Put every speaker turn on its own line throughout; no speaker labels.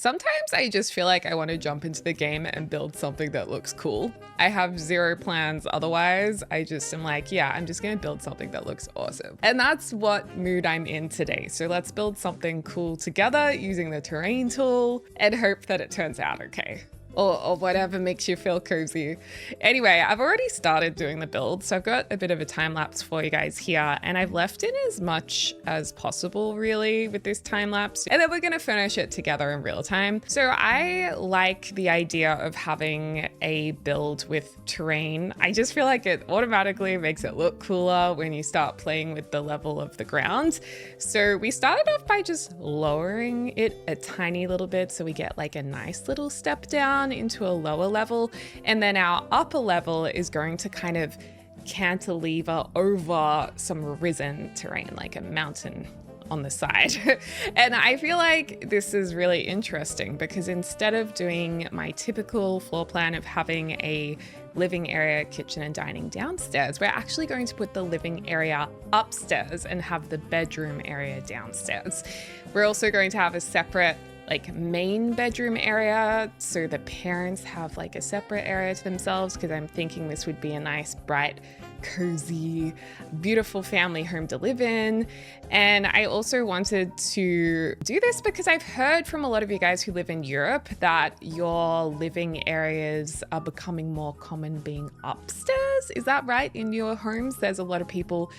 Sometimes I just feel like I want to jump into the game and build something that looks cool. I have zero plans otherwise. I just am like, yeah, I'm just going to build something that looks awesome. And that's what mood I'm in today. So let's build something cool together using the terrain tool and hope that it turns out okay. Or whatever makes you feel cozy. Anyway, I've already started doing the build, so I've got a bit of a time lapse for you guys here, and I've left in as much as possible really with this time lapse, and then we're gonna finish it together in real time. So I like the idea of having a build with terrain. I just feel like it automatically makes it look cooler when you start playing with the level of the ground. So we started off by just lowering it a tiny little bit so we get like a nice little step down into a lower level, and then our upper level is going to kind of cantilever over some risen terrain, like a mountain on the side. And I feel like this is really interesting because instead of doing my typical floor plan of having a living area, kitchen and dining downstairs, we're actually going to put the living area upstairs and have the bedroom area downstairs. We're also going to have a separate like main bedroom area, so the parents have like a separate area to themselves, because I'm thinking this would be a nice, bright, cozy, beautiful family home to live in. And I also wanted to do this because I've heard from a lot of you guys who live in Europe that your living areas are becoming more common being upstairs. Is that right? In your homes, there's a lot of people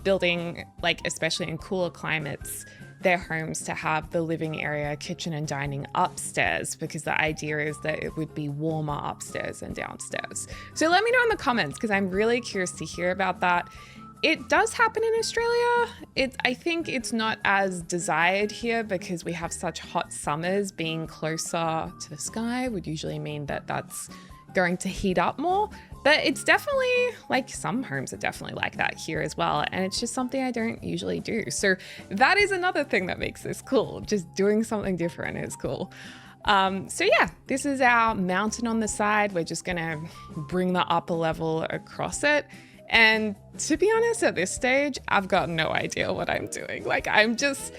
building, like especially in cooler climates, their homes to have the living area, kitchen and dining upstairs, because the idea is that it would be warmer upstairs than downstairs. So let me know in the comments, because I'm really curious to hear about that. It does happen in Australia. I think it's not as desired here because we have such hot summers. Being closer to the sky would usually mean that that's going to heat up more. But it's definitely, like, some homes are definitely like that here as well. And it's just something I don't usually do. So that is another thing that makes this cool. Just doing something different is cool. So yeah, this is our mountain on the side. We're just gonna bring the upper level across it. And to be honest, at this stage, I've got no idea what I'm doing. Like, I'm just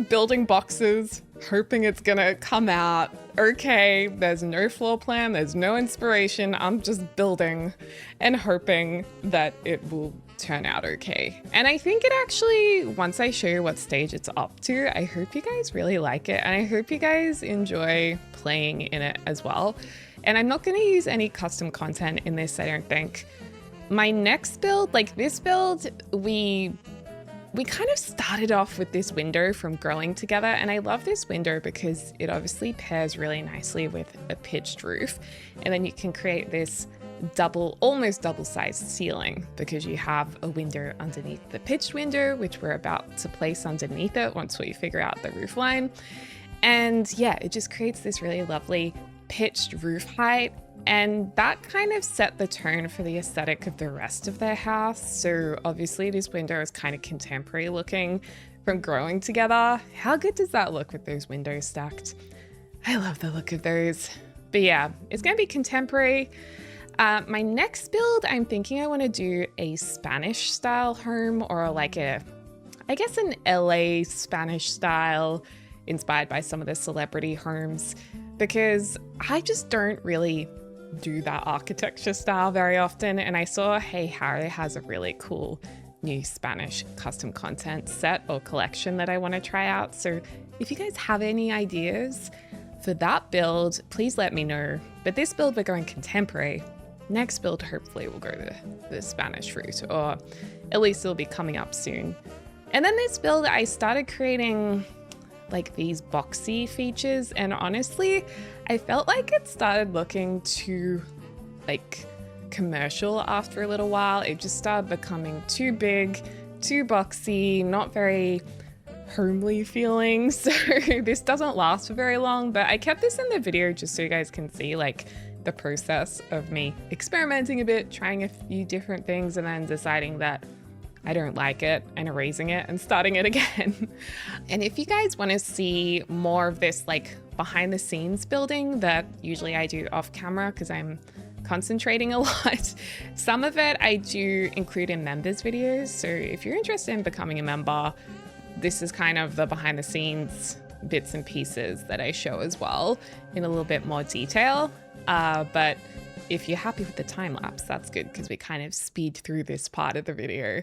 building boxes, hoping it's gonna come out okay. There's no floor plan, there's no inspiration. I'm just building and hoping that it will turn out okay. And I think it actually, once I show you what stage it's up to, I hope you guys really like it, and I hope you guys enjoy playing in it as well. And I'm not gonna use any custom content in this, I don't think. My next build, like this build, we kind of started off with this window from growing together, and I love this window because it obviously pairs really nicely with a pitched roof, and then you can create this almost double-sized ceiling because you have a window underneath the pitched window, which we're about to place underneath it once we figure out the roof line. And yeah, it just creates this really lovely pitched roof height. And that kind of set the tone for the aesthetic of the rest of their house. So obviously this window is kind of contemporary looking from growing together. How good does that look with those windows stacked? I love the look of those. But yeah, it's gonna be contemporary. My next build, I'm thinking I wanna do a Spanish style home, or like I guess an LA Spanish style inspired by some of the celebrity homes, because I just don't really do that architecture style very often. And I saw Hey Harry has a really cool new Spanish custom content set or collection that I want to try out. So if you guys have any ideas for that build, please let me know. But this build, we're going contemporary. Next build, hopefully we'll go the Spanish route, or at least it'll be coming up soon. And then this build, I started creating like these boxy features, and honestly, I felt like it started looking too like commercial after a little while. It just started becoming too big, too boxy, not very homely feeling. So this doesn't last for very long, but I kept this in the video just so you guys can see like the process of me experimenting a bit, trying a few different things, and then deciding that I don't like it and erasing it and starting it again. And if you guys want to see more of this like behind the scenes building that usually I do off camera because I'm concentrating a lot, some of it I do include in members videos. So if you're interested in becoming a member, this is kind of the behind the scenes bits and pieces that I show as well in a little bit more detail. But if you're happy with the time lapse, that's good because we kind of speed through this part of the video.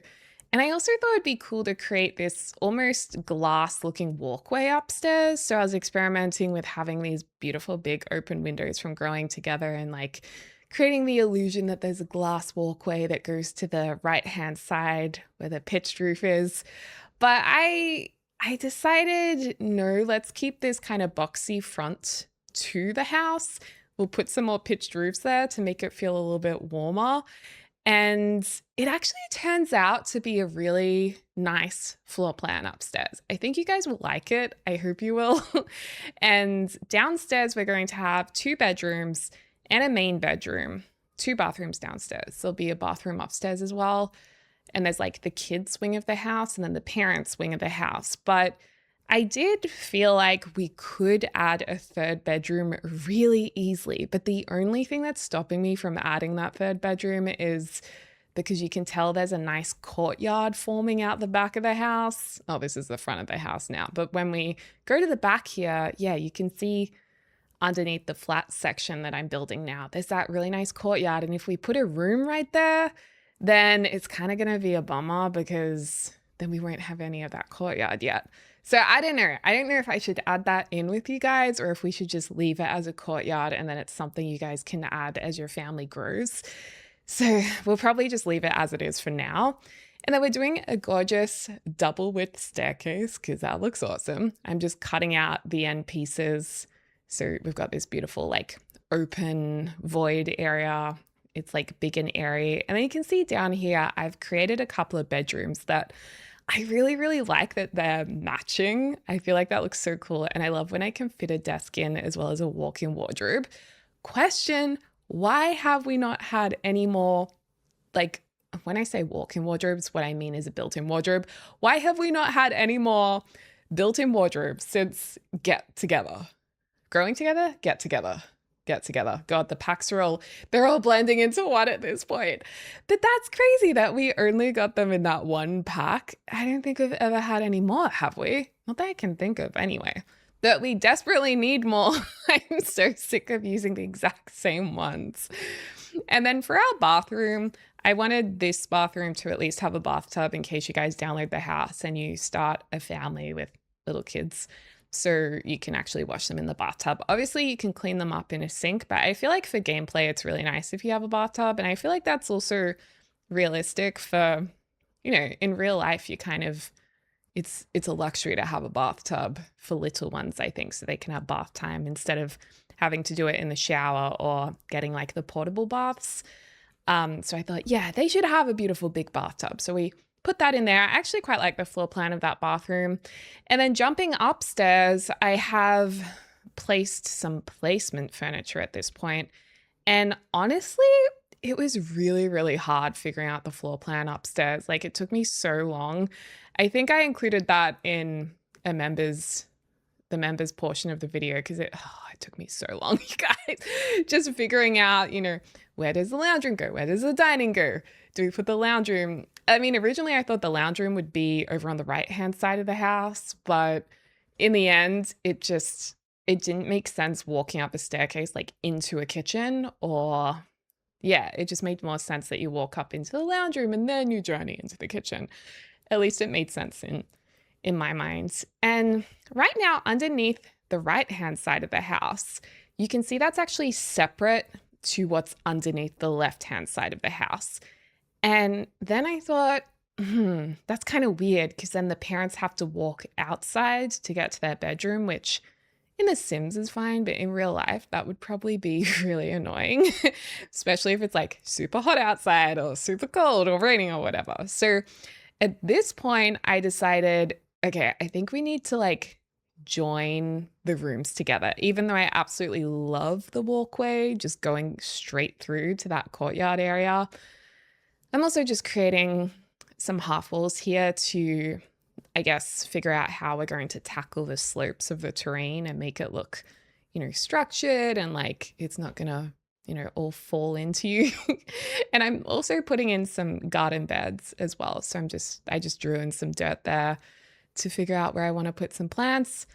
And I also thought it'd be cool to create this almost glass looking walkway upstairs. So I was experimenting with having these beautiful big open windows from growing together and like creating the illusion that there's a glass walkway that goes to the right-hand side where the pitched roof is. But I decided, no, let's keep this kind of boxy front to the house. We'll put some more pitched roofs there to make it feel a little bit warmer. And it actually turns out to be a really nice floor plan upstairs. I think you guys will like it. I hope you will. And downstairs, we're going to have 2 bedrooms and a main bedroom, 2 bathrooms downstairs. There'll be a bathroom upstairs as well. And there's like the kids' wing of the house and then the parents' wing of the house. But I did feel like we could add a 3rd bedroom really easily, but the only thing that's stopping me from adding that 3rd bedroom is because you can tell there's a nice courtyard forming out the back of the house. Oh, this is the front of the house now. But when we go to the back here, yeah, you can see underneath the flat section that I'm building now, there's that really nice courtyard. And if we put a room right there, then it's kind of going to be a bummer because then we won't have any of that courtyard yet. So I don't know. I don't know if I should add that in with you guys or if we should just leave it as a courtyard and then it's something you guys can add as your family grows. So we'll probably just leave it as it is for now. And then we're doing a gorgeous double width staircase because that looks awesome. I'm just cutting out the end pieces. So we've got this beautiful like open void area. It's like big and airy. And then you can see down here, I've created a couple of bedrooms that I really, really like that they're matching. I feel like that looks so cool. And I love when I can fit a desk in as well as a walk-in wardrobe. Question, why have we not had any more, like when I say walk-in wardrobes, what I mean is a built-in wardrobe. Why have we not had any more built-in wardrobes since Get Together? Growing Together? Get Together. Get Together. God, the packs they're all blending into one at this point. But that's crazy that we only got them in that one pack. I don't think we've ever had any more, have we? Not that I can think of anyway. That we desperately need more. I'm so sick of using the exact same ones. And then for our bathroom, I wanted this bathroom to at least have a bathtub in case you guys download the house and you start a family with little kids. So you can actually wash them in the bathtub. Obviously, you can clean them up in a sink, but I feel like for gameplay, it's really nice if you have a bathtub. And I feel like that's also realistic for, you know, in real life, you kind of, it's a luxury to have a bathtub for little ones, I think, so they can have bath time instead of having to do it in the shower or getting like the portable baths. So I thought, yeah, they should have a beautiful big bathtub. So we put that in there. I actually quite like the floor plan of that bathroom. And then jumping upstairs, I have placed some placement furniture at this point. And honestly, it was really, really hard figuring out the floor plan upstairs. Like it took me so long. I think I included that in the members portion of the video because it took me so long, you guys. Just figuring out, you know, where does the lounge room go? Where does the dining go? Do we put the lounge room? I mean, originally I thought the lounge room would be over on the right-hand side of the house, but in the end, it didn't make sense walking up a staircase like into a kitchen or yeah, it just made more sense that you walk up into the lounge room and then you journey into the kitchen. At least it made sense in my mind. And right now, underneath the right-hand side of the house, you can see that's actually separate to what's underneath the left-hand side of the house. And then I thought, that's kind of weird because then the parents have to walk outside to get to their bedroom, which in The Sims is fine, but in real life, that would probably be really annoying, especially if it's like super hot outside or super cold or raining or whatever. So at this point, I decided, okay, I think we need to like join the rooms together, even though I absolutely love the walkway, just going straight through to that courtyard area. I'm also just creating some half walls here to, I guess, figure out how we're going to tackle the slopes of the terrain and make it look, you know, structured and like it's not gonna, you know, all fall into you. And I'm also putting in some garden beds as well. So I just drew in some dirt there to figure out where I want to put some plants.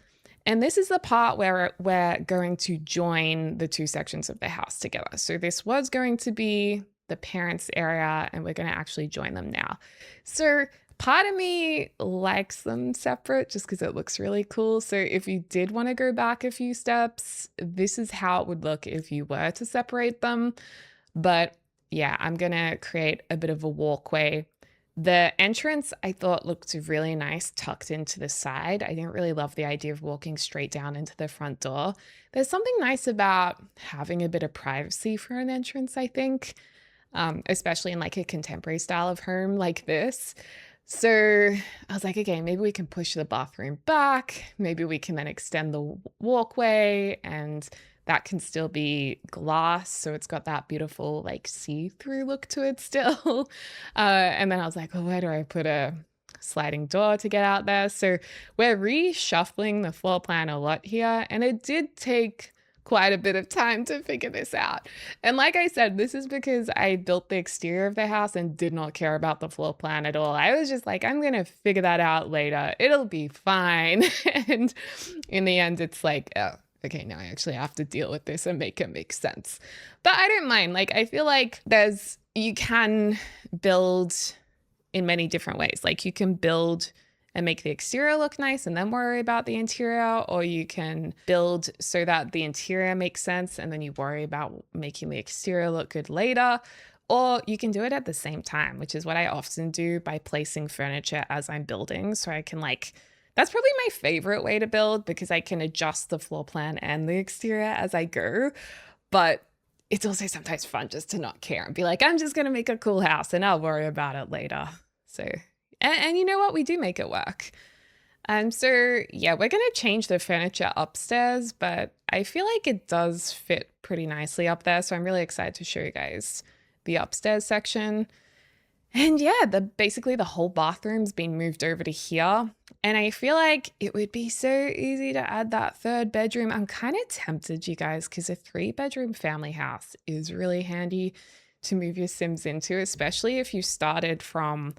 And this is the part where we're going to join the two sections of the house together. So this was going to be the parents' area, and we're going to actually join them now. So part of me likes them separate just because it looks really cool. So if you did want to go back a few steps, this is how it would look if you were to separate them. But yeah, I'm going to create a bit of a walkway. The entrance I thought looked really nice tucked into the side. I didn't really love the idea of walking straight down into the front door. There's something nice about having a bit of privacy for an entrance, I think, especially in like a contemporary style of home like this. So I was like, okay, maybe we can push the bathroom back. Maybe we can then extend the walkway, and that can still be glass. So it's got that beautiful like see-through look to it still. And then I was like, oh, where do I put a sliding door to get out there? So we're reshuffling the floor plan a lot here. And it did take quite a bit of time to figure this out. And like I said, this is because I built the exterior of the house and did not care about the floor plan at all. I was just like, I'm going to figure that out later. It'll be fine. And in the end, it's like, oh, okay, now I actually have to deal with this and make it make sense. But I don't mind. Like, I feel like you can build in many different ways. Like you can build and make the exterior look nice and then worry about the interior, or you can build so that the interior makes sense and then you worry about making the exterior look good later. Or you can do it at the same time, which is what I often do by placing furniture as I'm building. So I can that's probably my favorite way to build because I can adjust the floor plan and the exterior as I go. But it's also sometimes fun just to not care and be like, I'm just going to make a cool house and I'll worry about it later. So, and you know what? We do make it work. So yeah, we're going to change the furniture upstairs, but I feel like it does fit pretty nicely up there. So I'm really excited to show you guys the upstairs section. And yeah, basically the whole bathroom's been moved over to here. And I feel like it would be so easy to add that third bedroom. I'm kind of tempted, you guys, because a 3-bedroom family house is really handy to move your Sims into, especially if you started from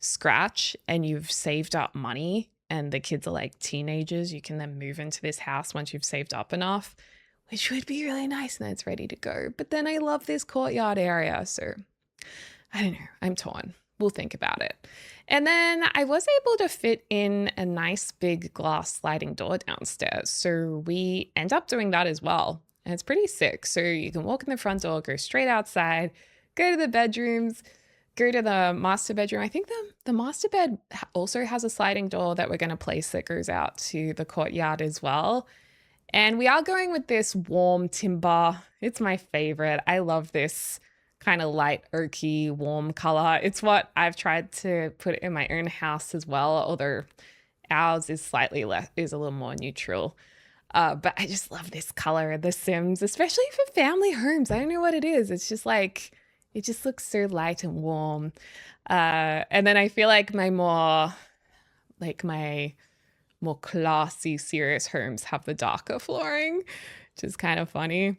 scratch and you've saved up money and the kids are like teenagers. You can then move into this house once you've saved up enough, which would be really nice and it's ready to go. But then I love this courtyard area, so I don't know, I'm torn. We'll think about it. And then I was able to fit in a nice big glass sliding door downstairs. So we end up doing that as well. And it's pretty sick. So you can walk in the front door, go straight outside, go to the bedrooms, go to the master bedroom. I think the master bed also has a sliding door that we're going to place that goes out to the courtyard as well. And we are going with this warm timber. It's my favorite. I love this kind of light oaky warm color. It's what I've tried to put in my own house as well, although ours is is a little more neutral. But I just love this color of the Sims, especially for family homes. I don't know what it is. It's just like, it just looks so light and warm. And then I feel like my more classy, serious homes have the darker flooring, which is kind of funny.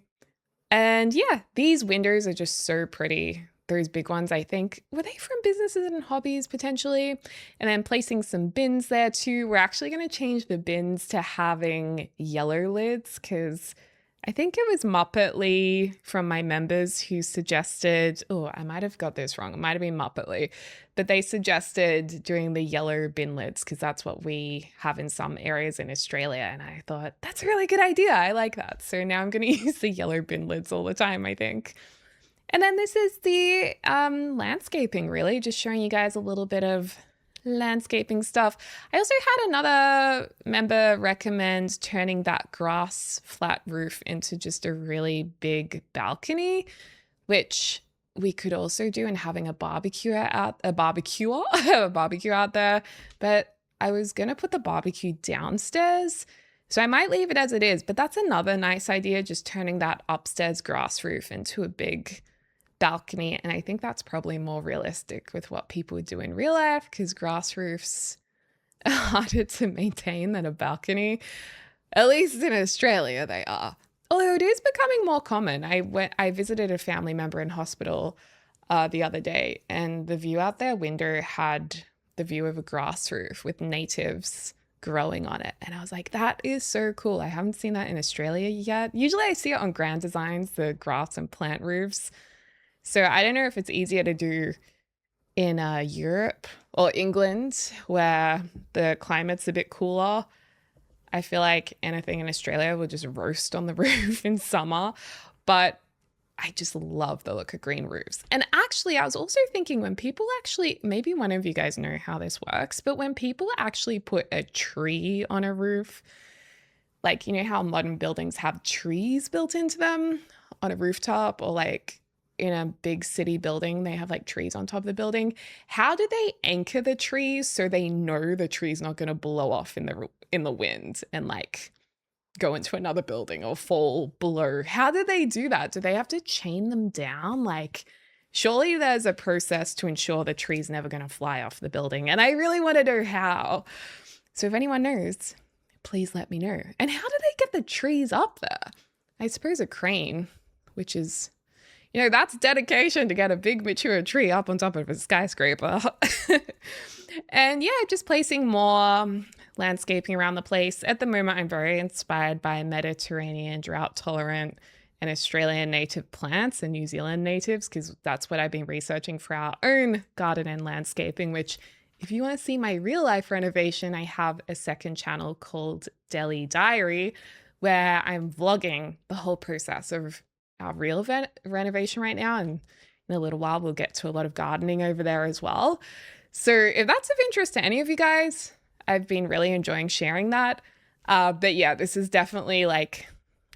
And yeah, these windows are just so pretty. Those big ones, I think, were they from Businesses and Hobbies potentially? And then placing some bins there too. We're actually going to change the bins to having yellow lids because I think it was Muppetly from my members who suggested, oh, I might have got this wrong. It might have been Muppetly, but they suggested doing the yellow bin lids because that's what we have in some areas in Australia. And I thought, that's a really good idea. I like that. So now I'm going to use the yellow bin lids all the time, I think. And then this is the landscaping, really, just showing you guys a little bit of landscaping stuff. I also had another member recommend turning that grass flat roof into just a really big balcony, which we could also do, and having a barbecue out there. But I was going to put the barbecue downstairs, so I might leave it as it is. But that's another nice idea, just turning that upstairs grass roof into a big balcony. And I think that's probably more realistic with what people do in real life, because grass roofs are harder to maintain than a balcony. At least in Australia, they are. Although it is becoming more common. I visited a family member in hospital the other day, and the view out their window had the view of a grass roof with natives growing on it. And I was like, that is so cool. I haven't seen that in Australia yet. Usually I see it on Grand Designs, the grass and plant roofs. So I don't know if it's easier to do in Europe or England where the climate's a bit cooler. I feel like anything in Australia will just roast on the roof in summer, but I just love the look of green roofs. And actually, I was also thinking when people actually, maybe one of you guys know how this works, but when people actually put a tree on a roof, like, you know how modern buildings have trees built into them on a rooftop, or like in a big city building, they have like trees on top of the building. How do they anchor the trees so they know the tree's not going to blow off in the wind and like go into another building or fall below? How do they do that? Do they have to chain them down? Like, surely there's a process to ensure the tree's never going to fly off the building. And I really want to know how. So if anyone knows, please let me know. And how do they get the trees up there? I suppose a crane, which is, you know, that's dedication to get a big mature tree up on top of a skyscraper. And yeah, just placing more landscaping around the place. At the moment, I'm very inspired by Mediterranean, drought tolerant, and Australian native plants and New Zealand natives, because that's what I've been researching for our own garden and landscaping, which if you want to see my real life renovation, I have a second channel called Deli Diary, where I'm vlogging the whole process of our real renovation right now. And in a little while, we'll get to a lot of gardening over there as well. So if that's of interest to any of you guys, I've been really enjoying sharing that. But yeah, this is definitely like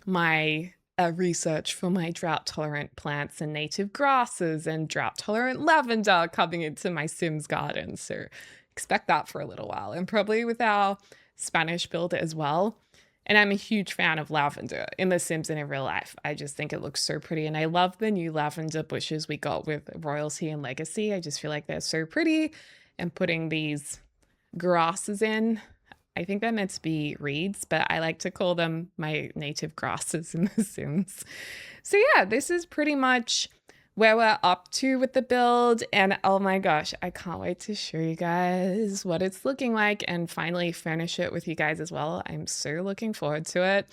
my research for my drought tolerant plants and native grasses and drought tolerant lavender coming into my Sims garden. So expect that for a little while, and probably with our Spanish build as well. And I'm a huge fan of lavender in The Sims and in real life. I just think it looks so pretty. And I love the new lavender bushes we got with Royalty and Legacy. I just feel like they're so pretty. And putting these grasses in, I think they're meant to be reeds, but I like to call them my native grasses in The Sims. So yeah, this is pretty much where we're up to with the build. And oh my gosh, I can't wait to show you guys what it's looking like and finally furnish it with you guys as well. I'm so looking forward to it.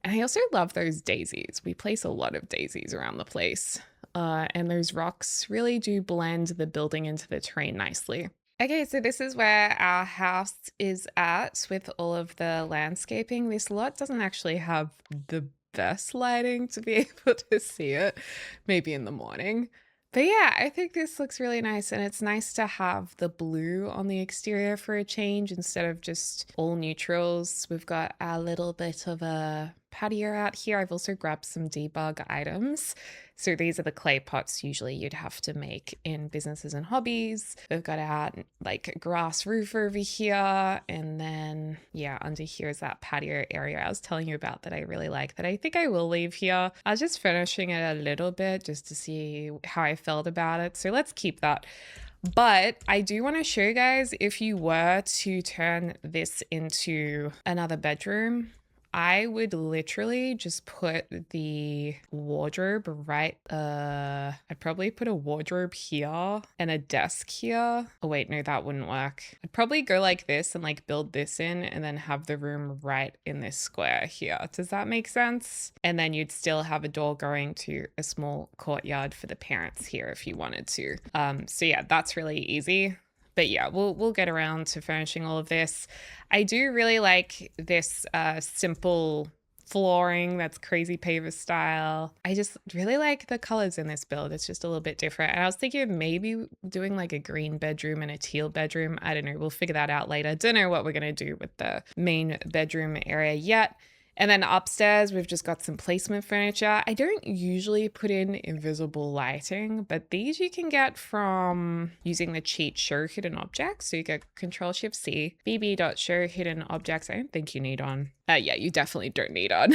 And I also love those daisies. We place a lot of daisies around the place. And those rocks really do blend the building into the terrain nicely. Okay, so this is where our house is at with all of the landscaping. This lot doesn't actually have the best lighting to be able to see it, maybe in the morning. But yeah, I think this looks really nice, and it's nice to have the blue on the exterior for a change instead of just all neutrals. We've got our little bit of a patio out here. I've also grabbed some debug items. So these are the clay pots usually you'd have to make in businesses and hobbies. We've got our like grass roof over here. And then yeah, under here is that patio area I was telling you about that I really like, that I think I will leave here. I was just finishing it a little bit just to see how I felt about it. So let's keep that. But I do want to show you guys, if you were to turn this into another bedroom, I would literally just put the wardrobe right, I'd probably put a wardrobe here and a desk here. Oh wait, no, that wouldn't work. I'd probably go like this and like build this in and then have the room right in this square here. Does that make sense? And then you'd still have a door going to a small courtyard for the parents here if you wanted to. So yeah, that's really easy. But yeah, we'll get around to furnishing all of this. I do really like this simple flooring that's crazy paver style. I just really like the colors in this build. It's just a little bit different. And I was thinking of maybe doing like a green bedroom and a teal bedroom. I don't know. We'll figure that out later. Don't know what we're going to do with the main bedroom area yet. And then upstairs, we've just got some placement furniture. I don't usually put in invisible lighting, but these you can get from using the cheat show hidden objects. So you get Control-Shift-C, bb.show hidden objects. I don't think you need on. Yeah, you definitely don't need on.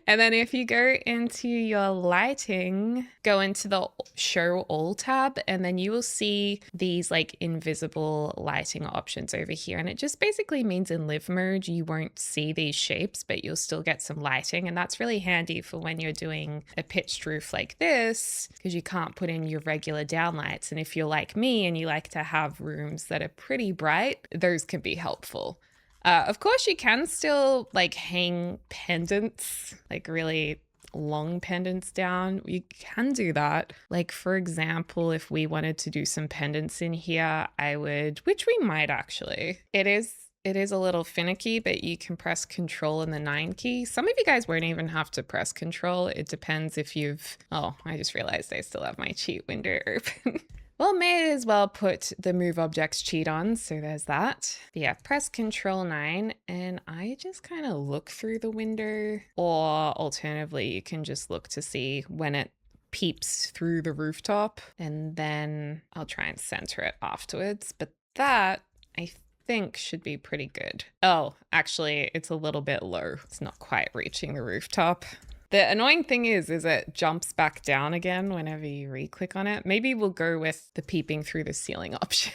And then if you go into your lighting, go into the show all tab, and then you will see these like invisible lighting options over here. And it just basically means in live mode, you won't see these shapes, but you'll still get some lighting. And that's really handy for when you're doing a pitched roof like this, because you can't put in your regular downlights. And if you're like me and you like to have rooms that are pretty bright, those can be helpful. Of course, you can still like hang pendants, like really long pendants down. You can do that. Like, for example, if we wanted to do some pendants in here, I would, which we might actually. It is a little finicky, but you can press Control and the 9 key. Some of you guys won't even have to press Control. It depends if you've, oh, I just realized I still have my cheat window open. Well, may as well put the move objects cheat on, so there's that. But yeah, press Control 9 and I just kind of look through the window, or alternatively, you can just look to see when it peeps through the rooftop, and then I'll try and center it afterwards. But that, I think, should be pretty good. Oh, actually, it's a little bit low. It's not quite reaching the rooftop. The annoying thing is it jumps back down again whenever you re-click on it. Maybe we'll go with the peeping through the ceiling option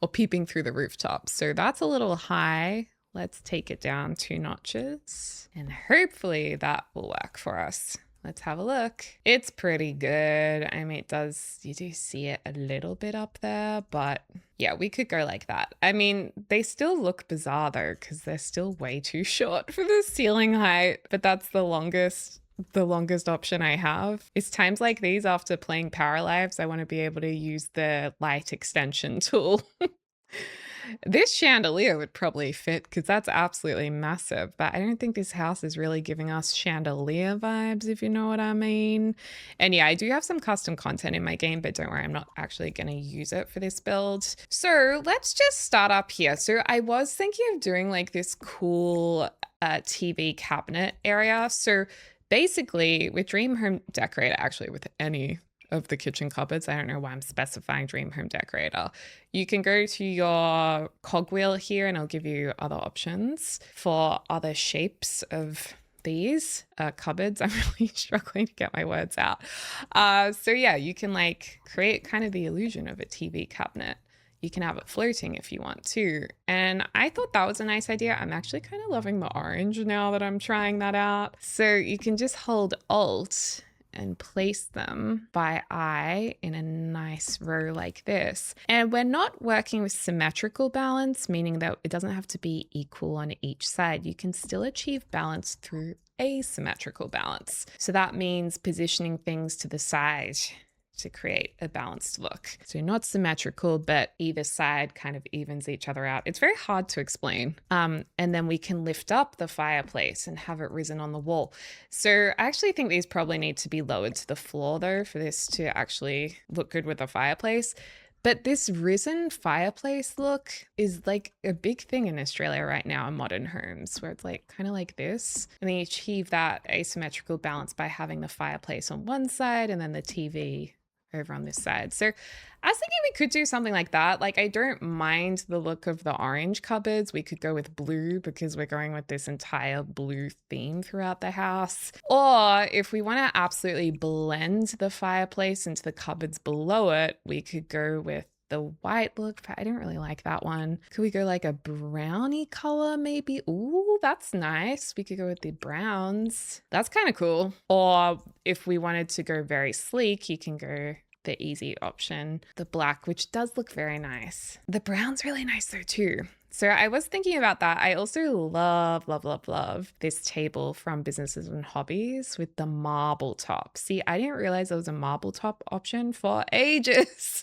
or peeping through the rooftop. So that's a little high. Let's take it down 2 notches and hopefully that will work for us. Let's have a look. It's pretty good. I mean, you do see it a little bit up there, but yeah, we could go like that. I mean, they still look bizarre though, because they're still way too short for the ceiling height, but that's the longest option I have. It's times like these after playing Power Lives, I want to be able to use the light extension tool. This chandelier would probably fit because that's absolutely massive, but I don't think this house is really giving us chandelier vibes, if you know what I mean. And yeah, I do have some custom content in my game, but don't worry, I'm not actually going to use it for this build. So let's just start up here. So I was thinking of doing like this cool TV cabinet area. So basically with Dream Home Decorator, actually with any of the kitchen cupboards, I don't know why I'm specifying Dream Home Decorator, you can go to your cogwheel here and I'll give you other options for other shapes of these cupboards. I'm really struggling to get my words out. So yeah, you can like create kind of the illusion of a TV cabinet. You can have it floating if you want to. And I thought that was a nice idea. I'm actually kind of loving the orange now that I'm trying that out. So you can just hold Alt and place them by eye in a nice row like this. And we're not working with symmetrical balance, meaning that it doesn't have to be equal on each side. You can still achieve balance through asymmetrical balance. So that means positioning things to the side to create a balanced look. So not symmetrical, but either side kind of evens each other out. It's very hard to explain. And then we can lift up the fireplace and have it risen on the wall. So I actually think these probably need to be lowered to the floor though, for this to actually look good with the fireplace. But this risen fireplace look is like a big thing in Australia right now in modern homes, where it's like kind of like this. And then you achieve that asymmetrical balance by having the fireplace on one side and then the TV over on this side. So I was thinking we could do something like that. Like, I don't mind the look of the orange cupboards. We could go with blue because we're going with this entire blue theme throughout the house. Or if we want to absolutely blend the fireplace into the cupboards below it, we could go with the white look, but I don't really like that one. Could we go like a brownie color maybe? Ooh, that's nice. We could go with the browns. That's kind of cool. Or if we wanted to go very sleek, you can go the easy option, the black, which does look very nice. The brown's really nice though too. So I was thinking about that. I also love this table from Businesses and Hobbies with the marble top. See, I didn't realize there was a marble top option for ages.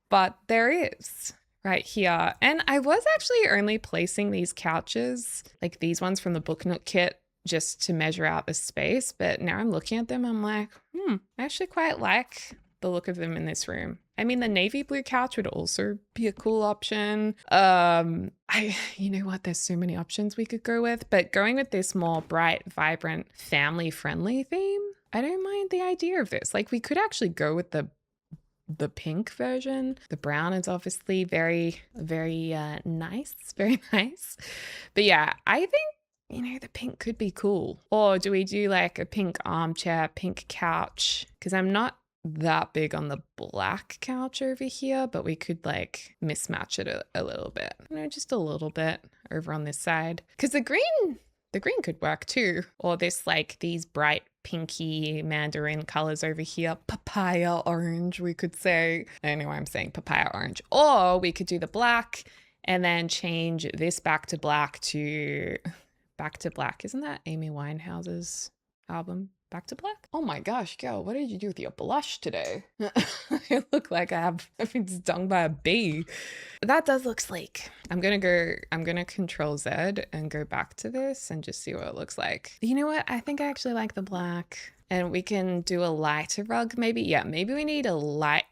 But there is right here. And I was actually only placing these couches, like these ones from the Book Nook kit, just to measure out the space. But now I'm looking at them, I'm like, I actually quite like the look of them in this room. I mean, the navy blue couch would also be a cool option. You know what? There's so many options we could go with, but going with this more bright, vibrant, family-friendly theme, I don't mind the idea of this. Like, we could actually go with the pink version. The brown is obviously very nice, very nice. But yeah, I think, the pink could be cool. Or do we do like a pink armchair, pink couch? Because I'm not that big on the black couch over here, but we could like mismatch it a little bit. Just a little bit over on this side. Because the green could work too. Or this like these bright pinky mandarin colors over here, papaya orange, we could say. I don't know why I'm saying papaya orange. Or we could do the black and then change this back to black to Back to Black. Isn't that Amy Winehouse's album? Back to Black? Oh my gosh, girl, what did you do with your blush today? I look like I've been stung by a bee. That does look sleek. I'm gonna Control Z and go back to this and just see what it looks like. You know what? I think I actually like the black. And we can do a lighter rug maybe. Yeah, maybe we need a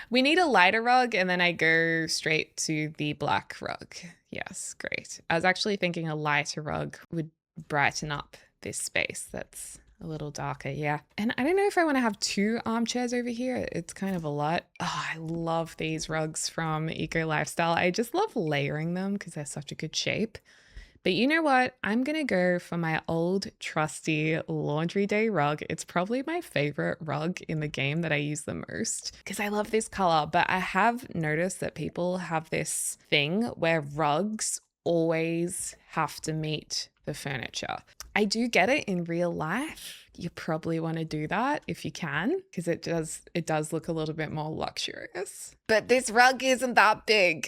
we need a lighter rug, and then I go straight to the black rug. Yes, great. I was actually thinking a lighter rug would brighten up this space that's a little darker, yeah. And I don't know if I want to have 2 armchairs over here. It's kind of a lot. Oh, I love these rugs from Eco Lifestyle. I just love layering them because they're such a good shape. But you know what? I'm going to go for my old trusty laundry day rug. It's probably my favorite rug in the game that I use the most because I love this color. But I have noticed that people have this thing where rugs always have to meet the furniture. I do get it in real life. You probably want to do that if you can, because it does look a little bit more luxurious. But this rug isn't that big.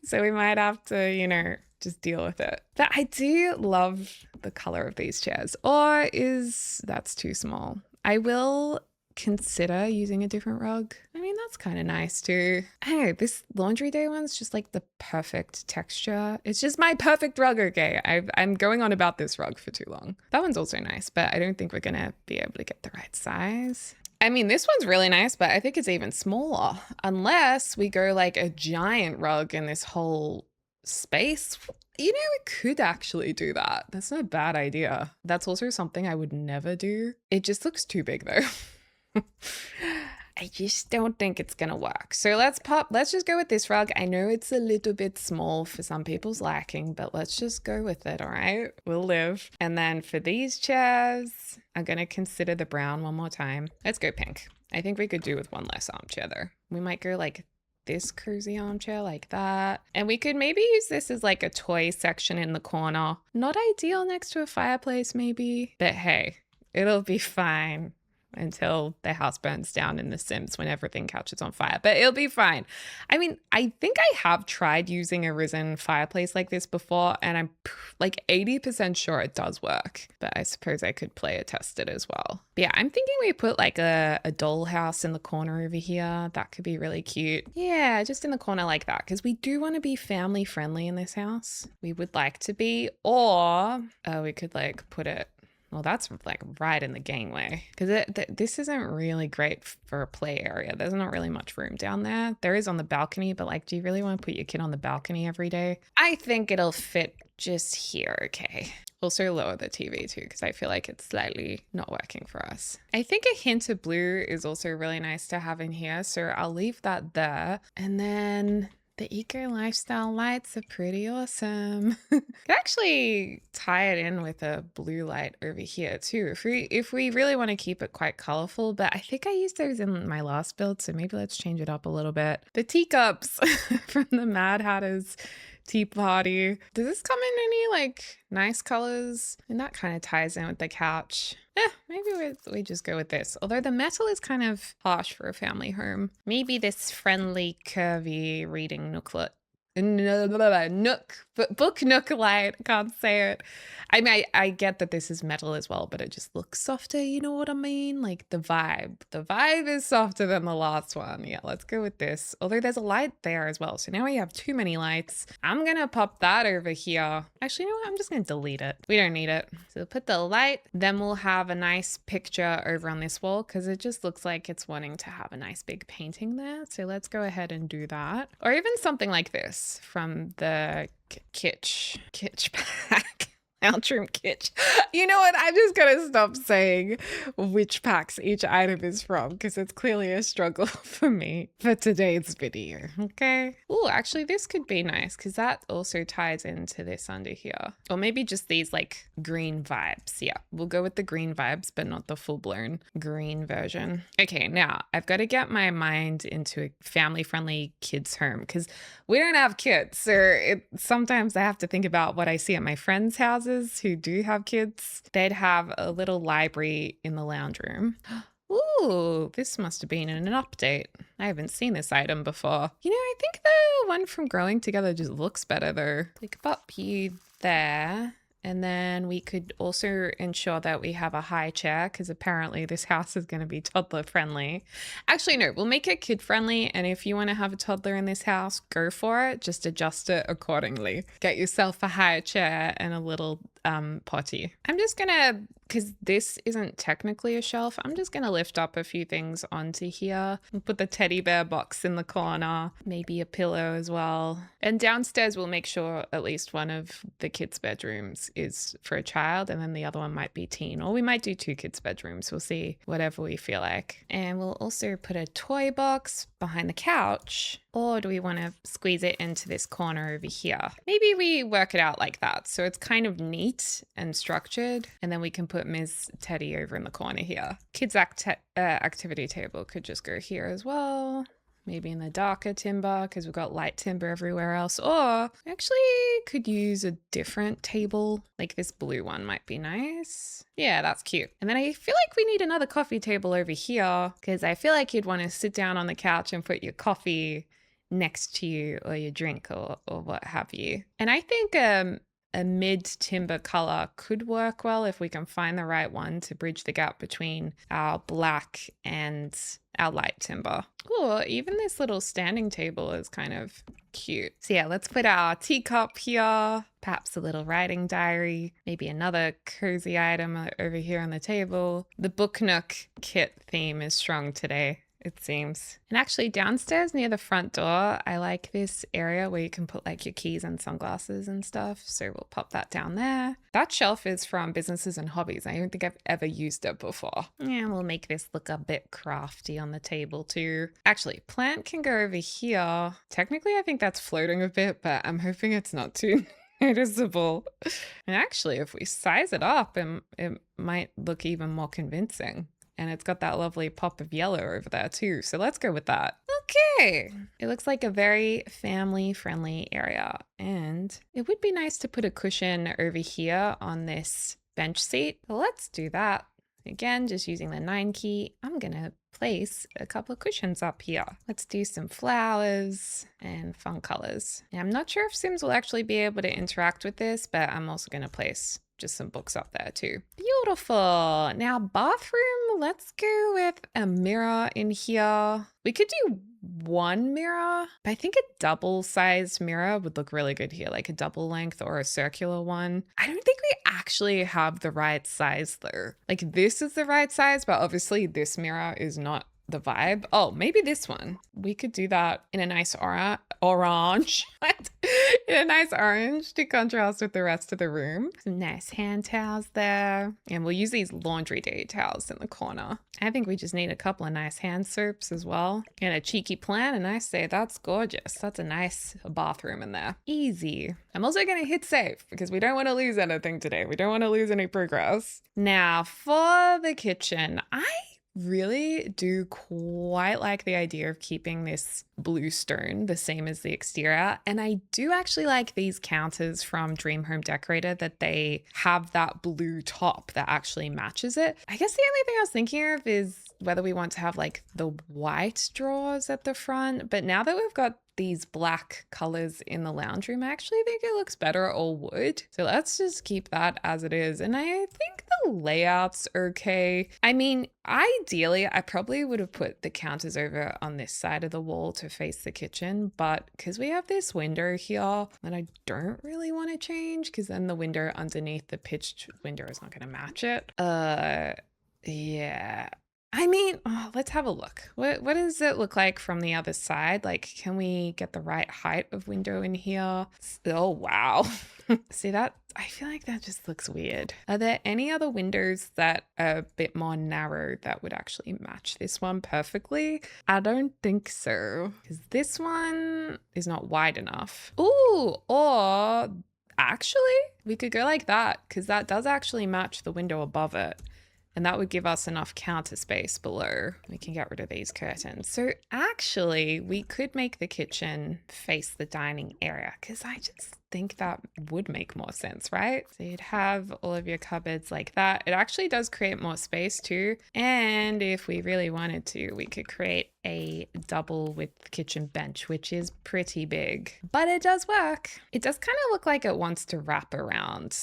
So we might have to, just deal with it. But I do love the color of these chairs. Or that's too small? I will consider using a different rug. I mean, that's kind of nice too. Hey, this laundry day one's just like the perfect texture. It's just my perfect rug, okay? I'm going on about this rug for too long. That one's also nice, but I don't think we're gonna be able to get the right size. I mean, this one's really nice, but I think it's even smaller. Unless we go like a giant rug in this whole space. We could actually do that. That's not a bad idea. That's also something I would never do. It just looks too big though. I just don't think it's gonna work. So let's just go with this rug. I know it's a little bit small for some people's liking, but let's just go with it, all right? We'll live. And then for these chairs, I'm gonna consider the brown one more time. Let's go pink. I think we could do with one less armchair though. We might go like this cozy armchair like that. And we could maybe use this as like a toy section in the corner. Not ideal next to a fireplace maybe, but hey, it'll be fine until the house burns down in The Sims when everything catches on fire, but it'll be fine. I mean, I think I have tried using a risen fireplace like this before, and I'm like 80% sure it does work, but I suppose I could play test it as well. But yeah, I'm thinking we put like a dollhouse in the corner over here. That could be really cute. Yeah, just in the corner like that, because we do want to be family friendly in this house. We would like to be, or we could like put it, well, that's like right in the gangway, because this isn't really great for a play area. There's not really much room down there. There is on the balcony, but like, do you really want to put your kid on the balcony every day? I think it'll fit just here, okay. Also lower the TV too, because I feel like it's slightly not working for us. I think a hint of blue is also really nice to have in here, so I'll leave that there. And then the Eco Lifestyle lights are pretty awesome. Could actually tie it in with a blue light over here too, if we really want to keep it quite colorful, but I think I used those in my last build, so maybe let's change it up a little bit. The teacups from the Mad Hatter's tea party. Does this come in any like nice colors? And that kind of ties in with the couch. Maybe we just go with this. Although the metal is kind of harsh for a family home. Maybe this friendly, curvy reading nooklet. Book nook light. Can't say it. I mean, I get that this is metal as well, but it just looks softer. You know what I mean? Like the vibe. The vibe is softer than the last one. Yeah, let's go with this. Although there's a light there as well. So now we have too many lights. I'm going to pop that over here. Actually, you know what? I'm just going to delete it. We don't need it. So put the light. Then we'll have a nice picture over on this wall because it just looks like it's wanting to have a nice big painting there. So let's go ahead and do that. Or even something like this from the kitsch pack. Lounge kitsch. You know what? I'm just gonna stop saying which packs each item is from because it's clearly a struggle for me for today's video. Okay. Oh, actually, this could be nice because that also ties into this under here. Or maybe just these like green vibes. Yeah, we'll go with the green vibes, but not the full-blown green version. Okay, now I've got to get my mind into a family-friendly kids' home because we don't have kids. So sometimes I have to think about what I see at my friends' houses who do have kids. They'd have a little library in the lounge room. Ooh, Ooh, this must have been in an update. I haven't seen this item before. You know, I think the one from Growing Together just looks better though. We could pop you there. And then we could also ensure that we have a high chair because apparently this house is going to be toddler friendly. Actually, no, we'll make it kid friendly. And if you want to have a toddler in this house, go for it. Just adjust it accordingly. Get yourself a high chair and a little potty. I'm just going to, because this isn't technically a shelf, I'm just going to lift up a few things onto here and put the teddy bear box in the corner, maybe a pillow as well. And downstairs, we'll make sure at least one of the kids' bedrooms is for a child and then the other one might be teen, or we might do 2 kids' bedrooms. We'll see, whatever we feel like. And we'll also put a toy box behind the couch, or do we want to squeeze it into this corner over here? Maybe we work it out like that. So it's kind of neat and structured. And then we can put Ms. Teddy over in the corner here. Kids activity table could just go here as well. Maybe in the darker timber because we've got light timber everywhere else. Or actually could use a different table. Like this blue one might be nice. Yeah, that's cute. And then I feel like we need another coffee table over here because I feel like you'd want to sit down on the couch and put your coffee next to you or your drink or what have you. And I think a mid-timber color could work well if we can find the right one to bridge the gap between our black and our light timber. Or even this little standing table is kind of cute. So yeah, let's put our teacup here, perhaps a little writing diary, maybe another cozy item over here on the table. The book nook kit theme is strong today, it seems. And actually downstairs near the front door, I like this area where you can put like your keys and sunglasses and stuff. So we'll pop that down there. That shelf is from Businesses and Hobbies. I don't think I've ever used it before. Yeah, we'll make this look a bit crafty on the table too. Actually, plant can go over here. Technically, I think that's floating a bit, but I'm hoping it's not too noticeable. And actually, if we size it up, it might look even more convincing. And it's got that lovely pop of yellow over there too. So let's go with that. Okay. It looks like a very family-friendly area. And it would be nice to put a cushion over here on this bench seat. Let's do that. Again, just using the 9 key, I'm going to place a couple of cushions up here. Let's do some flowers and fun colors. Now, I'm not sure if Sims will actually be able to interact with this, but I'm also going to place just some books up there too. Beautiful. Now bathroom, let's go with a mirror in here. We could do 1 mirror, but I think a double-sized mirror would look really good here, like a double length or a circular one. I don't think we actually have the right size though. Like this is the right size, but obviously this mirror is not the vibe. Oh, maybe this one. We could do that in a nice orange. What? In a nice orange to contrast with the rest of the room. Some nice hand towels there. And we'll use these laundry day towels in the corner. I think we just need a couple of nice hand soaps as well. And a cheeky plant, and I say that's gorgeous. That's a nice bathroom in there. Easy. I'm also going to hit save because we don't want to lose anything today. We don't want to lose any progress. Now for the kitchen, I really do quite like the idea of keeping this blue stone the same as the exterior. And I do actually like these counters from Dream Home Decorator that they have that blue top that actually matches it. I guess the only thing I was thinking of is whether we want to have like the white drawers at the front. But now that we've got these black colors in the lounge room, I actually think it looks better all wood. So let's just keep that as it is. And I think the layout's okay. I mean, ideally, I probably would have put the counters over on this side of the wall to face the kitchen, but because we have this window here that I don't really want to change, because then the window underneath the pitched window is not going to match it. Yeah. I mean, let's have a look. What does it look like from the other side? Like, can we get the right height of window in here? Oh, wow. See that? I feel like that just looks weird. Are there any other windows that are a bit more narrow that would actually match this one perfectly? I don't think so. Because this one is not wide enough. Ooh, or actually, we could go like that because that does actually match the window above it. And that would give us enough counter space below. We can get rid of these curtains. So actually, we could make the kitchen face the dining area because I just think that would make more sense, right? So you'd have all of your cupboards like that. It actually does create more space too. And if we really wanted to, we could create a double width kitchen bench, which is pretty big, but it does work. It does kind of look like it wants to wrap around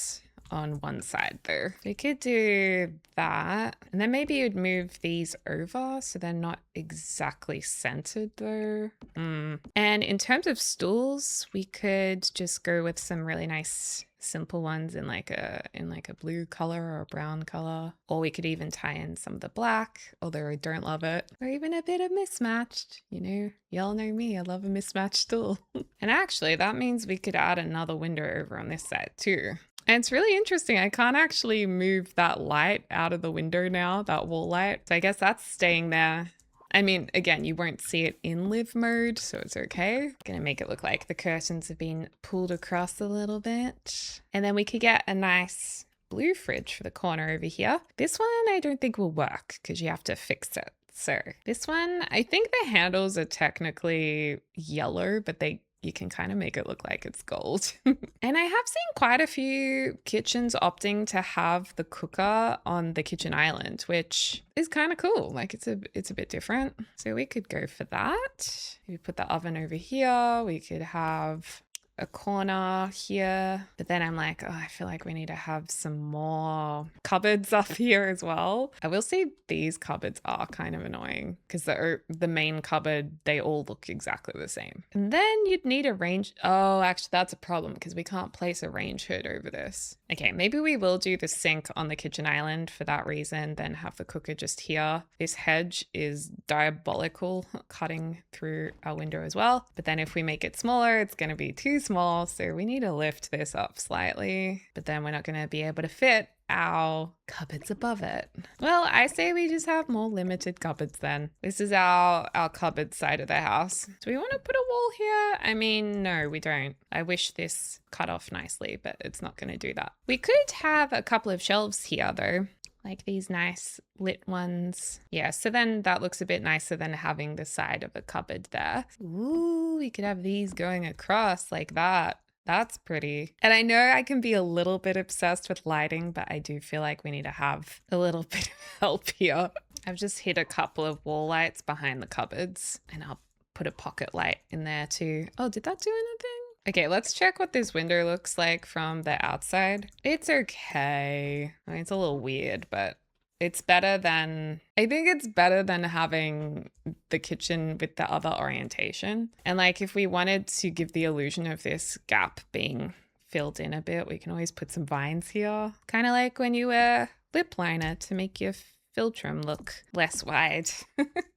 on one side though. We could do that. And then maybe you'd move these over so they're not exactly centered though. And in terms of stools, we could just go with some really nice simple ones in like a blue color or a brown color, or we could even tie in some of the black, although I don't love it, or even a bit of mismatched. You know, y'all know me, I love a mismatched stool. And actually that means we could add another window over on this side too. And it's really interesting. I can't actually move that light out of the window now, that wall light. So I guess that's staying there. I mean, again, you won't see it in live mode, so it's okay. Gonna make it look like the curtains have been pulled across a little bit. And then we could get a nice blue fridge for the corner over here. This one I don't think will work because you have to fix it. So this one, I think the handles are technically yellow, but you can kind of make it look like it's gold. And I have seen quite a few kitchens opting to have the cooker on the kitchen island, which is kind of cool. Like it's a bit different. So we could go for that. We put the oven over here. We could have a corner here, but then I'm like, oh, I feel like we need to have some more cupboards up here as well. I will say these cupboards are kind of annoying because the main cupboard, they all look exactly the same. And then you'd need a range. Oh, actually that's a problem because we can't place a range hood over this. Okay, maybe we will do the sink on the kitchen island for that reason, then have the cooker just here. This hedge is diabolical, cutting through our window as well. But then if we make it smaller, it's going to be too small, so we need to lift this up slightly, but then we're not going to be able to fit our cupboards above it. Well, I say we just have more limited cupboards then. This is our cupboard side of the house. Do we want to put a wall here? I mean, no, we don't. I wish this cut off nicely, but it's not going to do that. We could have a couple of shelves here though, like these nice lit ones. Yeah, so then that looks a bit nicer than having the side of a cupboard there. Ooh, we could have these going across like that. That's pretty. And I know I can be a little bit obsessed with lighting, but I do feel like we need to have a little bit of help here. I've just hid a couple of wall lights behind the cupboards, and I'll put a pocket light in there too. Oh, did that do anything? Okay, let's check what this window looks like from the outside. It's okay. I mean, it's a little weird, but it's better than, I think it's better than having the kitchen with the other orientation. And like if we wanted to give the illusion of this gap being filled in a bit, we can always put some vines here. Kind of like when you wear lip liner to make your philtrum look less wide.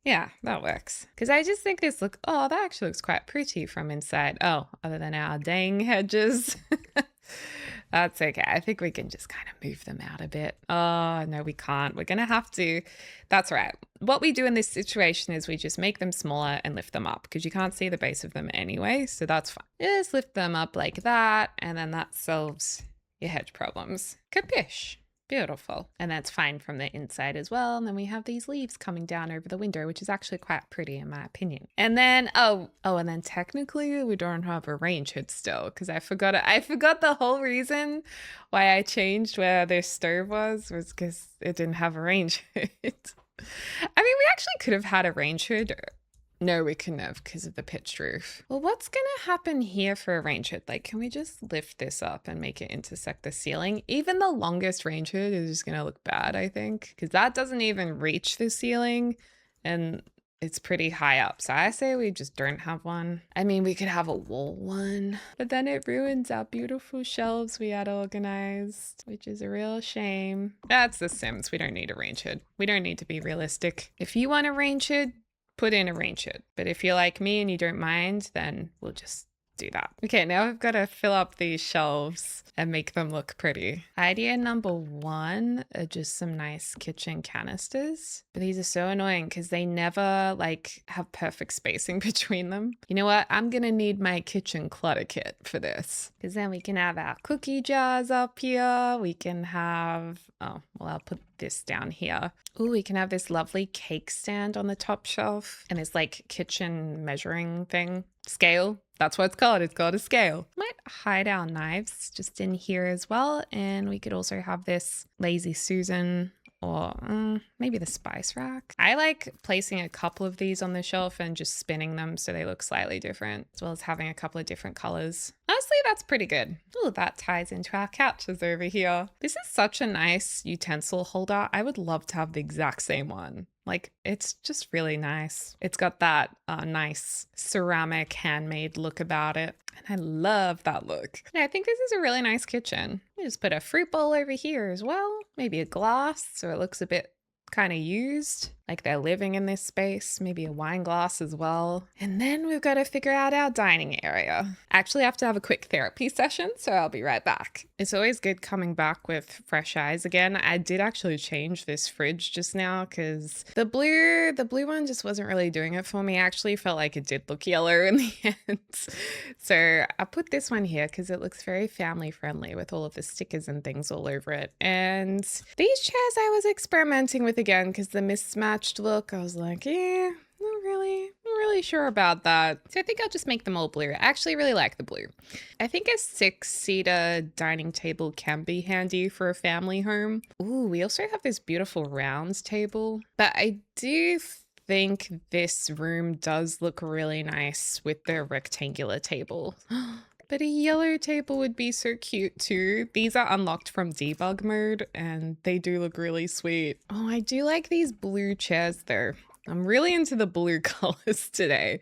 Yeah, that works. Because I just think this oh, that actually looks quite pretty from inside. Oh, other than our dang hedges. That's okay. I think we can just kind of move them out a bit. Oh, no, we can't. We're going to have to. That's right. What we do in this situation is we just make them smaller and lift them up because you can't see the base of them anyway. So that's fine. Just lift them up like that. And then that solves your hedge problems. Capish. Beautiful. And that's fine from the inside as well. And then we have these leaves coming down over the window, which is actually quite pretty in my opinion. And then, and then technically we don't have a range hood still because I forgot it. I forgot the whole reason why I changed where this stove was because it didn't have a range hood. I mean, we actually could have had a range hood. No, we couldn't have because of the pitched roof. Well, what's going to happen here for a range hood? Like, can we just lift this up and make it intersect the ceiling? Even the longest range hood is just going to look bad, I think, because that doesn't even reach the ceiling and it's pretty high up. So I say we just don't have one. I mean, we could have a wall one, but then it ruins our beautiful shelves we had organized, which is a real shame. That's The Sims. We don't need a range hood. We don't need to be realistic. If you want a range hood, put in a range hood. But if you're like me and you don't mind, then we'll just do that. Okay, now I've got to fill up these shelves and make them look pretty. Idea number one are just some nice kitchen canisters. But these are so annoying because they never like have perfect spacing between them. You know what? I'm going to need my kitchen clutter kit for this because then we can have our cookie jars up here. We can have, I'll put this down here. Ooh, we can have this lovely cake stand on the top shelf and this like kitchen measuring thing. Scale. That's what it's called. It's called a scale. Might hide our knives just in here as well. And we could also have this Lazy Susan or maybe the spice rack. I like placing a couple of these on the shelf and just spinning them so they look slightly different, as well as having a couple of different colors. Honestly, that's pretty good. Oh, that ties into our couches over here. This is such a nice utensil holder. I would love to have the exact same one. Like, it's just really nice. It's got that nice ceramic handmade look about it. And I love that look. And I think this is a really nice kitchen. You just put a fruit bowl over here as well. Maybe a glass so it looks a bit kind of used, like they're living in this space. Maybe a wine glass as well. And then we've got to figure out our dining area. I actually have to have a quick therapy session, so I'll be right back. It's always good coming back with fresh eyes again. I did actually change this fridge just now because the blue one just wasn't really doing it for me. I actually felt like it did look yellow in the end. So I put this one here because it looks very family friendly with all of the stickers and things all over it. And these chairs I was experimenting with again because the mismatched look, I was like, yeah, not really sure about that. So I think I'll just make them all blue. I actually really like the blue. I think a 6-seater dining table can be handy for a family home. Ooh, we also have this beautiful round table, but I do think this room does look really nice with the rectangular table. But a yellow table would be so cute too. These are unlocked from debug mode and they do look really sweet. Oh, I do like these blue chairs though. I'm really into the blue colors today.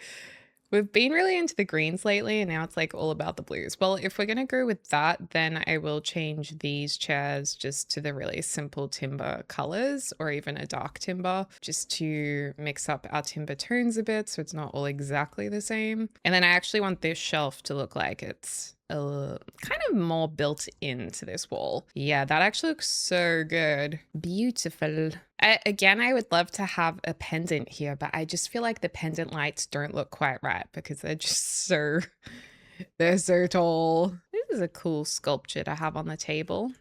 We've been really into the greens lately and now it's like all about the blues. Well, if we're going to go with that, then I will change these chairs just to the really simple timber colors or even a dark timber just to mix up our timber tones a bit so it's not all exactly the same. And then I actually want this shelf to look like it's kind of more built into this wall. Yeah, that actually looks so good. Beautiful. Again, I would love to have a pendant here, but I just feel like the pendant lights don't look quite right because they're just so, they're so tall. This is a cool sculpture to have on the table.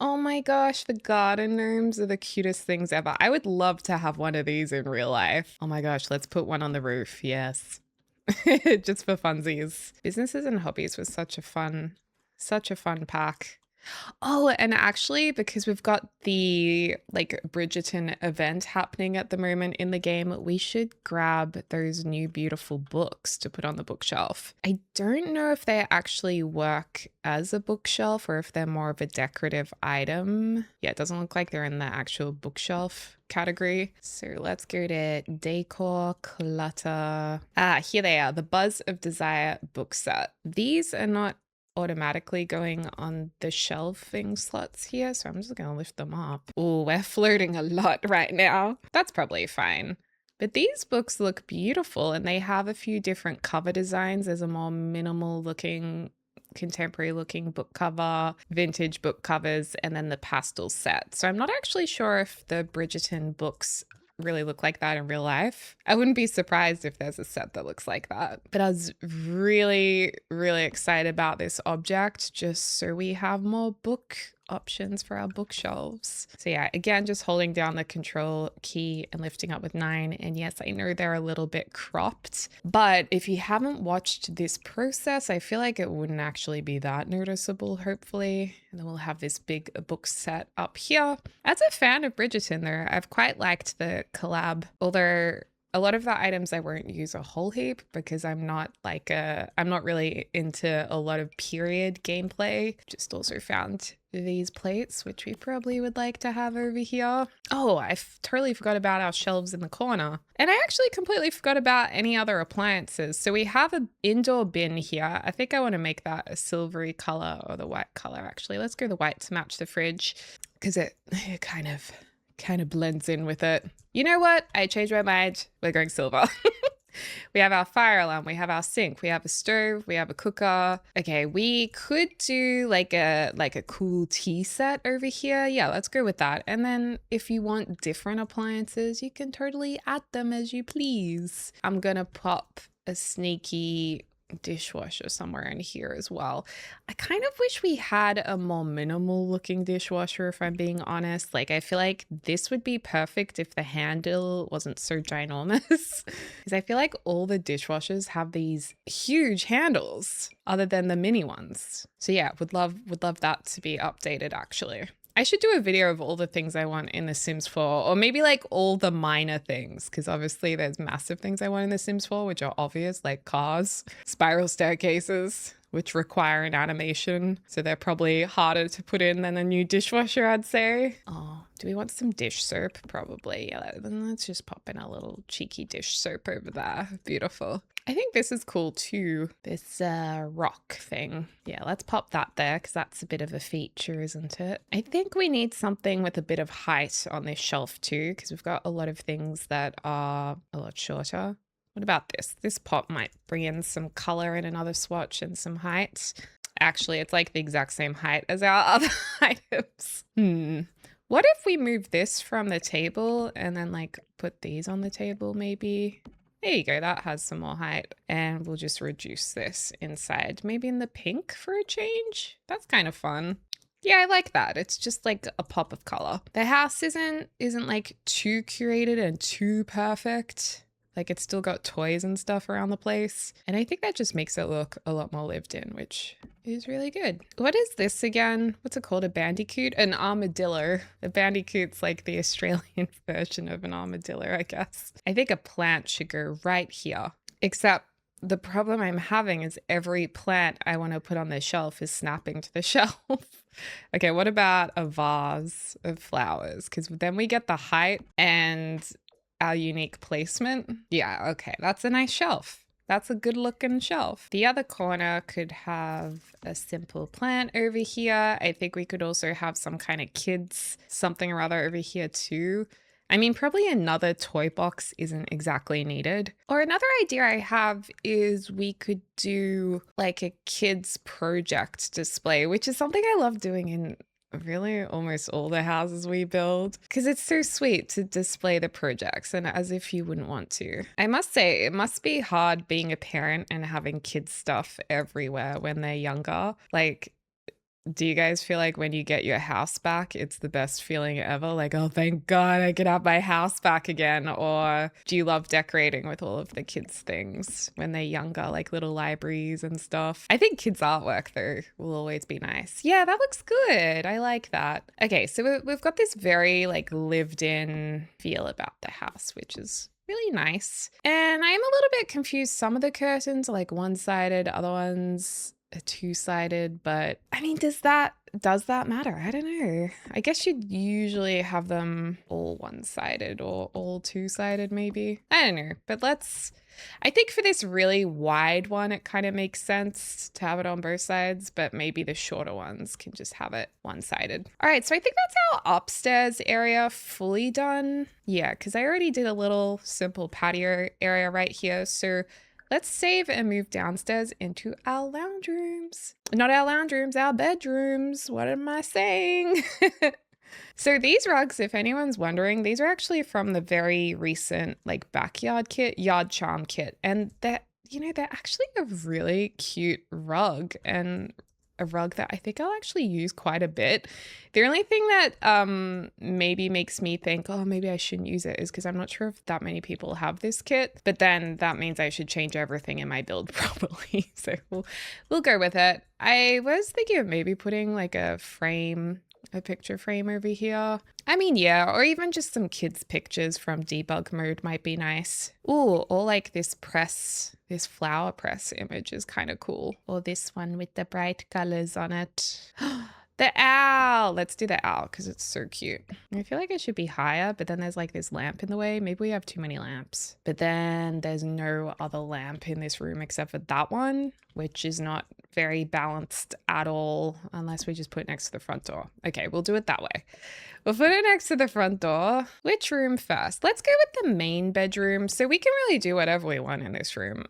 Oh my gosh, the garden gnomes are the cutest things ever. I would love to have one of these in real life. Oh my gosh, let's put one on the roof. Yes. Just for funsies. Businesses and hobbies was such a fun pack. Oh, and actually, because we've got the like Bridgerton event happening at the moment in the game, we should grab those new beautiful books to put on the bookshelf. I don't know if they actually work as a bookshelf or if they're more of a decorative item. Yeah, it doesn't look like they're in the actual bookshelf category. So let's go to decor, clutter. Here they are, the Buzz of Desire book set. These are not automatically going on the shelving slots here, so I'm just gonna lift them up. Oh, we're floating a lot right now. That's probably fine. But these books look beautiful and they have a few different cover designs. There's a more minimal looking, contemporary looking book cover, vintage book covers, and then the pastel set. So I'm not actually sure if the Bridgerton books really look like that in real life. I wouldn't be surprised if there's a set that looks like that. But I was really excited about this object just so we have more book options for our bookshelves. So yeah, again, just holding down the control key and lifting up with 9. And yes, I know they're a little bit cropped, but if you haven't watched this process, I feel like it wouldn't actually be that noticeable, hopefully. And then we'll have this big book set up here. As a fan of Bridgerton though, I've quite liked the collab, although a lot of the items I won't use a whole heap because I'm not really into a lot of period gameplay. Just also found these plates, which we probably would like to have over here. Oh, I totally forgot about our shelves in the corner. And I actually completely forgot about any other appliances. So we have an indoor bin here. I think I want to make that a silvery color or the white color, actually. Let's go the white to match the fridge because it kind of blends in with it. You know what? I changed my mind. We're going silver. We have our fire alarm, we have our sink, we have a stove, we have a cooker. Okay, we could do like a cool tea set over here. Yeah, let's go with that. And then if you want different appliances, you can totally add them as you please. I'm gonna pop a sneaky dishwasher somewhere in here as well. I kind of wish we had a more minimal looking dishwasher, if I'm being honest. Like, I feel like this would be perfect if the handle wasn't so ginormous. Because I feel like all the dishwashers have these huge handles other than the mini ones. So yeah, would love that to be updated actually. I should do a video of all the things I want in The Sims 4, or maybe like all the minor things, because obviously there's massive things I want in The Sims 4, which are obvious, like cars, spiral staircases, which require an animation. So they're probably harder to put in than a new dishwasher, I'd say. Oh, do we want some dish soap? Probably. Yeah, then let's just pop in a little cheeky dish soap over there. Beautiful. I think this is cool too, this rock thing. Yeah, let's pop that there because that's a bit of a feature, isn't it? I think we need something with a bit of height on this shelf too, because we've got a lot of things that are a lot shorter. What about this? This pot might bring in some color in another swatch and some height. Actually, it's like the exact same height as our other items. What if we move this from the table and then like put these on the table maybe? There you go, that has some more height. And we'll just reduce this inside, maybe in the pink for a change. That's kind of fun. Yeah, I like that. It's just like a pop of color. The house isn't like too curated and too perfect. Like it's still got toys and stuff around the place. And I think that just makes it look a lot more lived in, which is really good. What is this again? What's it called? A bandicoot? An armadillo. A bandicoot's like the Australian version of an armadillo, I guess. I think a plant should go right here. Except the problem I'm having is every plant I want to put on the shelf is snapping to the shelf. Okay, what about a vase of flowers? Because then we get the height and our unique placement. Yeah, okay, that's a nice shelf. That's a good looking shelf. The other corner could have a simple plant over here. I think we could also have some kind of kids something or other over here too. I mean, probably another toy box isn't exactly needed. Or another idea I have is we could do like a kids project display, which is something I love doing in really almost all the houses we build, because it's so sweet to display the projects and as if you wouldn't want to. I must say, it must be hard being a parent and having kids stuff everywhere when they're younger. Like, do you guys feel like when you get your house back, it's the best feeling ever? Like, oh, thank God I can have my house back again. Or do you love decorating with all of the kids' things when they're younger, like little libraries and stuff? I think kids' artwork, though, will always be nice. Yeah, that looks good. I like that. Okay, so we've got this very like lived in feel about the house, which is really nice. And I'm a little bit confused. Some of the curtains are like one-sided, other ones are two-sided, but I mean, does that matter? I don't know. I guess you'd usually have them all one-sided or all two-sided maybe. I don't know, but I think for this really wide one, it kind of makes sense to have it on both sides, but maybe the shorter ones can just have it one-sided. All right, so I think that's our upstairs area fully done. Yeah, because I already did a little simple patio area right here, so let's save and move downstairs into our lounge rooms. Not our lounge rooms, our bedrooms. What am I saying? So these rugs, if anyone's wondering, these are actually from the very recent like backyard kit, yard charm kit. And they're actually a really cute rug and a rug that I think I'll actually use quite a bit. The only thing that maybe makes me think, oh, maybe I shouldn't use it is because I'm not sure if that many people have this kit, but then that means I should change everything in my build probably. So we'll go with it. I was thinking of maybe putting like a picture frame over here. I mean, yeah, or even just some kids' pictures from debug mode might be nice. Ooh, or like this flower press image is kind of cool. Or this one with the bright colors on it. The owl. Let's do the owl because it's so cute. I feel like it should be higher, but then there's like this lamp in the way. Maybe we have too many lamps. But then there's no other lamp in this room except for that one, which is not very balanced at all unless we just put it next to the front door. Okay, we'll do it that way. We'll put it next to the front door. Which room first? Let's go with the main bedroom. So we can really do whatever we want in this room.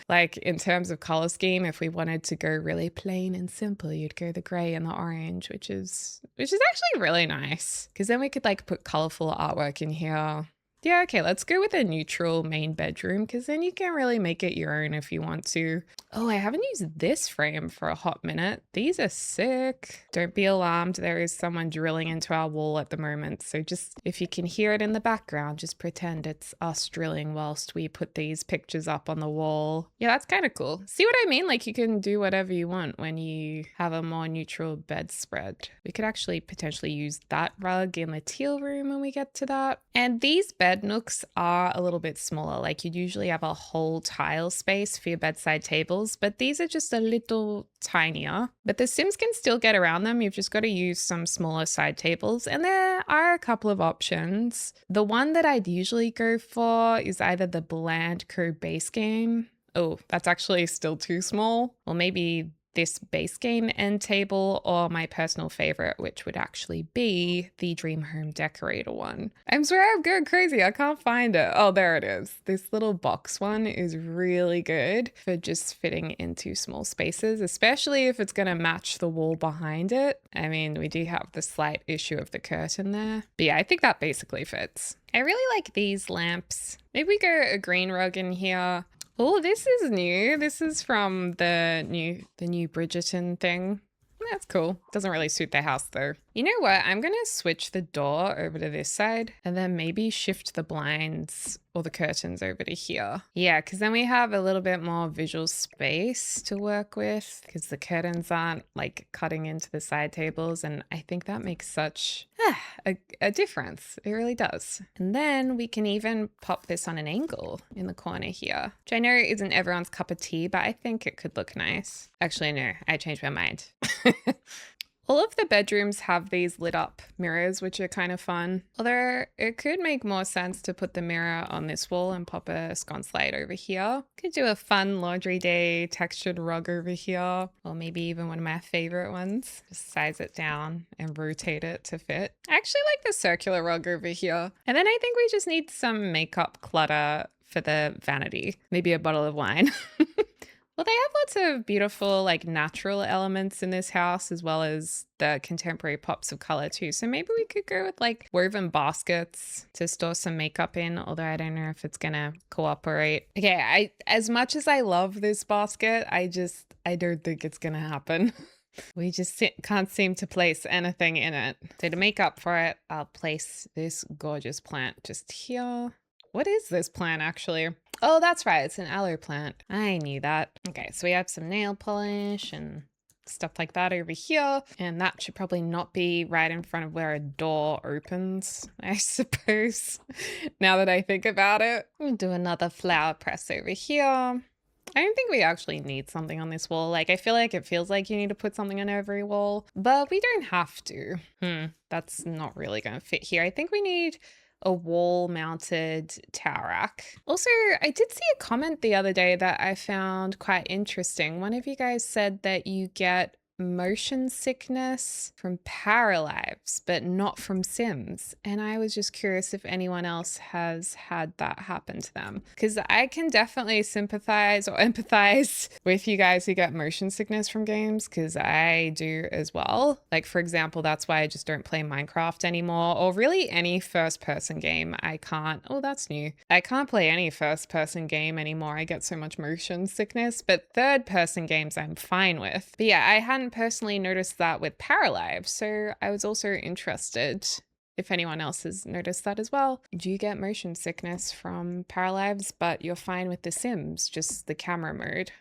Like in terms of color scheme, if we wanted to go really plain and simple, you'd go the gray and the orange, which is actually really nice. Because then we could like put colorful artwork in here. Yeah, okay, let's go with a neutral main bedroom because then you can really make it your own if you want to. Oh, I haven't used this frame for a hot minute. These are sick. Don't be alarmed. There is someone drilling into our wall at the moment. So just if you can hear it in the background, just pretend it's us drilling whilst we put these pictures up on the wall. Yeah, that's kind of cool. See what I mean? Like you can do whatever you want when you have a more neutral bedspread. We could actually potentially use that rug in the teal room when we get to that. And these bed nooks are a little bit smaller. Like you'd usually have a whole tile space for your bedside tables, but these are just a little tinier. But the Sims can still get around them. You've just got to use some smaller side tables. And there are a couple of options. The one that I'd usually go for is either the Bland Co base game. Oh, that's actually still too small. Or maybe this base game end table, or my personal favorite, which would actually be the Dream Home Decorator one. I'm swear I'm going crazy. I can't find it. Oh, there it is. This little box one is really good for just fitting into small spaces, especially if it's going to match the wall behind it. I mean, we do have the slight issue of the curtain there. But yeah, I think that basically fits. I really like these lamps. Maybe we go a green rug in here. Oh, this is new. This is from the new Bridgerton thing. That's cool. Doesn't really suit the house though. You know what? I'm going to switch the door over to this side and then maybe shift the blinds or the curtains over to here. Yeah, because then we have a little bit more visual space to work with because the curtains aren't like cutting into the side tables. And I think that makes such a difference. It really does. And then we can even pop this on an angle in the corner here, which I know isn't everyone's cup of tea, but I think it could look nice. Actually, no, I changed my mind. All of the bedrooms have these lit up mirrors, which are kind of fun. Although it could make more sense to put the mirror on this wall and pop a sconce light over here. Could do a fun laundry day textured rug over here, or maybe even one of my favorite ones. Just size it down and rotate it to fit. I actually like the circular rug over here. And then I think we just need some makeup clutter for the vanity. Maybe a bottle of wine. Well, they have lots of beautiful, like natural elements in this house, as well as the contemporary pops of color too. So maybe we could go with like woven baskets to store some makeup in, although I don't know if it's gonna cooperate. Okay, as much as I love this basket, I don't think it's gonna happen. We just can't seem to place anything in it. So to make up for it, I'll place this gorgeous plant just here. What is this plant actually? Oh, that's right. It's an aloe plant. I knew that. Okay, so we have some nail polish and stuff like that over here. And that should probably not be right in front of where a door opens, I suppose, now that I think about it. We'll do another flower press over here. I don't think we actually need something on this wall. Like, I feel like it feels like you need to put something on every wall, but we don't have to. That's not really going to fit here. I think we need a wall-mounted tower rack. Also, I did see a comment the other day that I found quite interesting. One of you guys said that you get motion sickness from Paralives, but not from Sims. And I was just curious if anyone else has had that happen to them. Because I can definitely sympathize or empathize with you guys who get motion sickness from games, because I do as well. Like, for example, that's why I just don't play Minecraft anymore, or really any first-person game. I can't, oh, that's new. I can't play any first-person game anymore. I get so much motion sickness, but third-person games I'm fine with. But yeah, I hadn't personally noticed that with Paralive, so I was also interested if anyone else has noticed that as well. Do you get motion sickness from Paralives, but you're fine with The Sims, just the camera mode?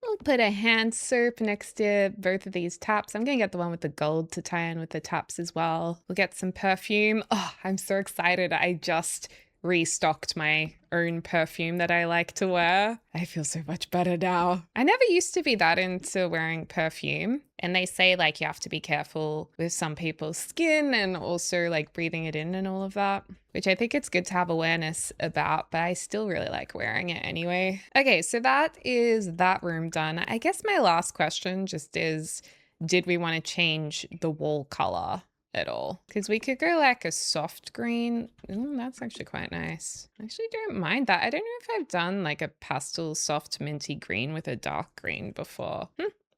We'll put a hand soap next to both of these taps. I'm gonna get the one with the gold to tie in with the taps as well. We'll get some perfume. Oh, I'm so excited. I just restocked my own perfume that I like to wear. I feel so much better now. I never used to be that into wearing perfume. And they say like you have to be careful with some people's skin and also like breathing it in and all of that, which I think it's good to have awareness about, but I still really like wearing it anyway. Okay, so that is that room done. I guess my last question just is, did we want to change the wall color at all? Because we could go like a soft green. That's actually quite nice. I actually don't mind that. I don't know if I've done like a pastel soft minty green with a dark green before.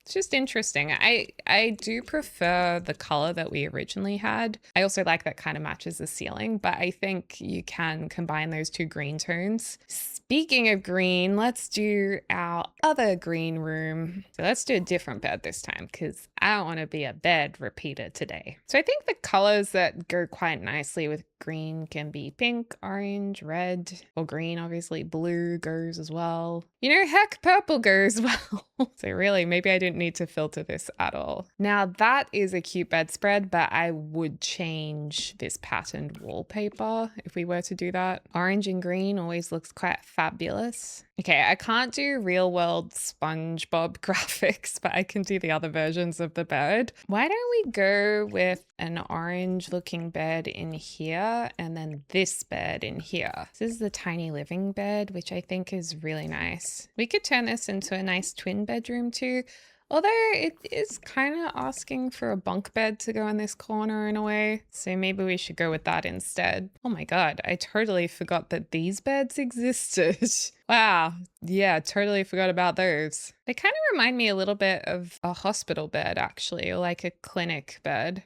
It's just interesting. I do prefer the color that we originally had. I also like that kind of matches the ceiling, but I think you can combine those two green tones. Speaking of green, let's do our other green room. So let's do a different bed this time because I don't want to be a bed repeater today. So I think the colors that go quite nicely with green can be pink, orange, red, or green, obviously. Blue goes as well. You know, heck, purple goes well. So really, maybe I didn't need to filter this at all. Now that is a cute bedspread, but I would change this patterned wallpaper if we were to do that. Orange and green always looks quite fabulous. Okay, I can't do real world SpongeBob graphics, but I can do the other versions of the bed. Why don't we go with an orange looking bed in here and then this bed in here? This is the tiny living bed, which I think is really nice. We could turn this into a nice twin bedroom too. Although it is kind of asking for a bunk bed to go in this corner in a way. So maybe we should go with that instead. Oh my God, I totally forgot that these beds existed. Wow. Yeah, totally forgot about those. They kind of remind me a little bit of a hospital bed actually, or like a clinic bed.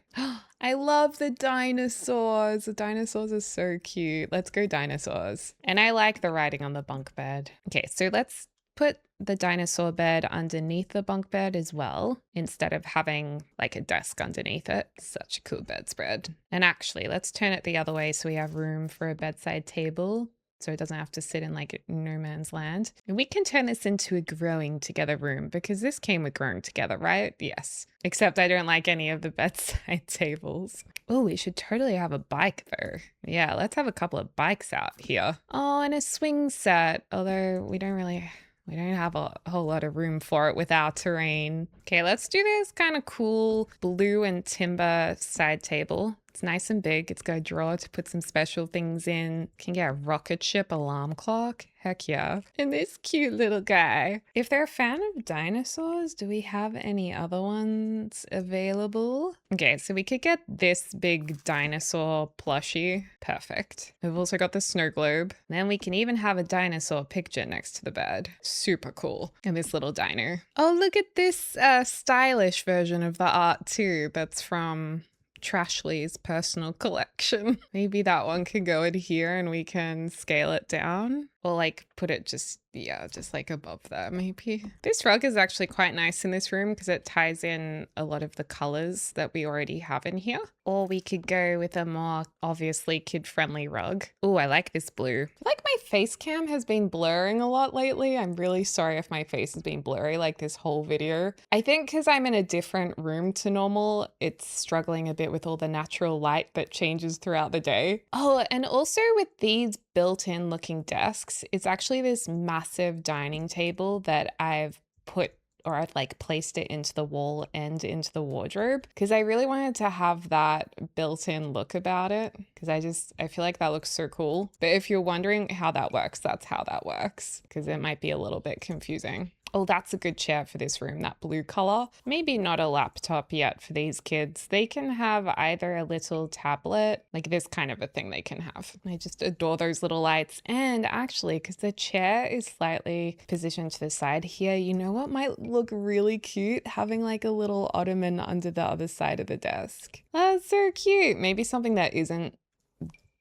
I love the dinosaurs. The dinosaurs are so cute. Let's go dinosaurs. And I like the writing on the bunk bed. Okay, so let's put the dinosaur bed underneath the bunk bed as well, instead of having like a desk underneath it. Such a cool bedspread. And actually, let's turn it the other way so we have room for a bedside table, so it doesn't have to sit in like no man's land. And we can turn this into a growing together room because this came with growing together, right? Yes. Except I don't like any of the bedside tables. Oh, we should totally have a bike though. Yeah, let's have a couple of bikes out here. Oh, and a swing set, although we don't have a whole lot of room for it with our terrain. Okay, let's do this kind of cool blue and timber side table. It's nice and big. It's got a drawer to put some special things in. Can get a rocket ship alarm clock. Heck yeah. And this cute little guy. If they're a fan of dinosaurs, do we have any other ones available? Okay, so we could get this big dinosaur plushie. Perfect. We've also got the snow globe. Then we can even have a dinosaur picture next to the bed. Super cool. And this little dino. Oh, look at this stylish version of the art too. That's from Trashly's personal collection. Maybe that one can go in here and we can scale it down, or like put it just like above there maybe. This rug is actually quite nice in this room because it ties in a lot of the colors that we already have in here. Or we could go with a more obviously kid-friendly rug. Oh, I like this blue. I like my face cam has been blurring a lot lately. I'm really sorry if my face has been blurry like this whole video. I think because I'm in a different room to normal, it's struggling a bit with all the natural light that changes throughout the day. Oh, and also with these built-in looking desks, it's actually this massive dining table that I've like placed it into the wall and into the wardrobe because I really wanted to have that built-in look about it because I feel like that looks so cool. But if you're wondering how that works, that's how that works because it might be a little bit confusing. Oh, that's a good chair for this room, that blue color. Maybe not a laptop yet for these kids. They can have either a little tablet, like this kind of a thing they can have. I just adore those little lights. And actually, because the chair is slightly positioned to the side here, you know what might look really cute? Having like a little ottoman under the other side of the desk. That's so cute. Maybe something that isn't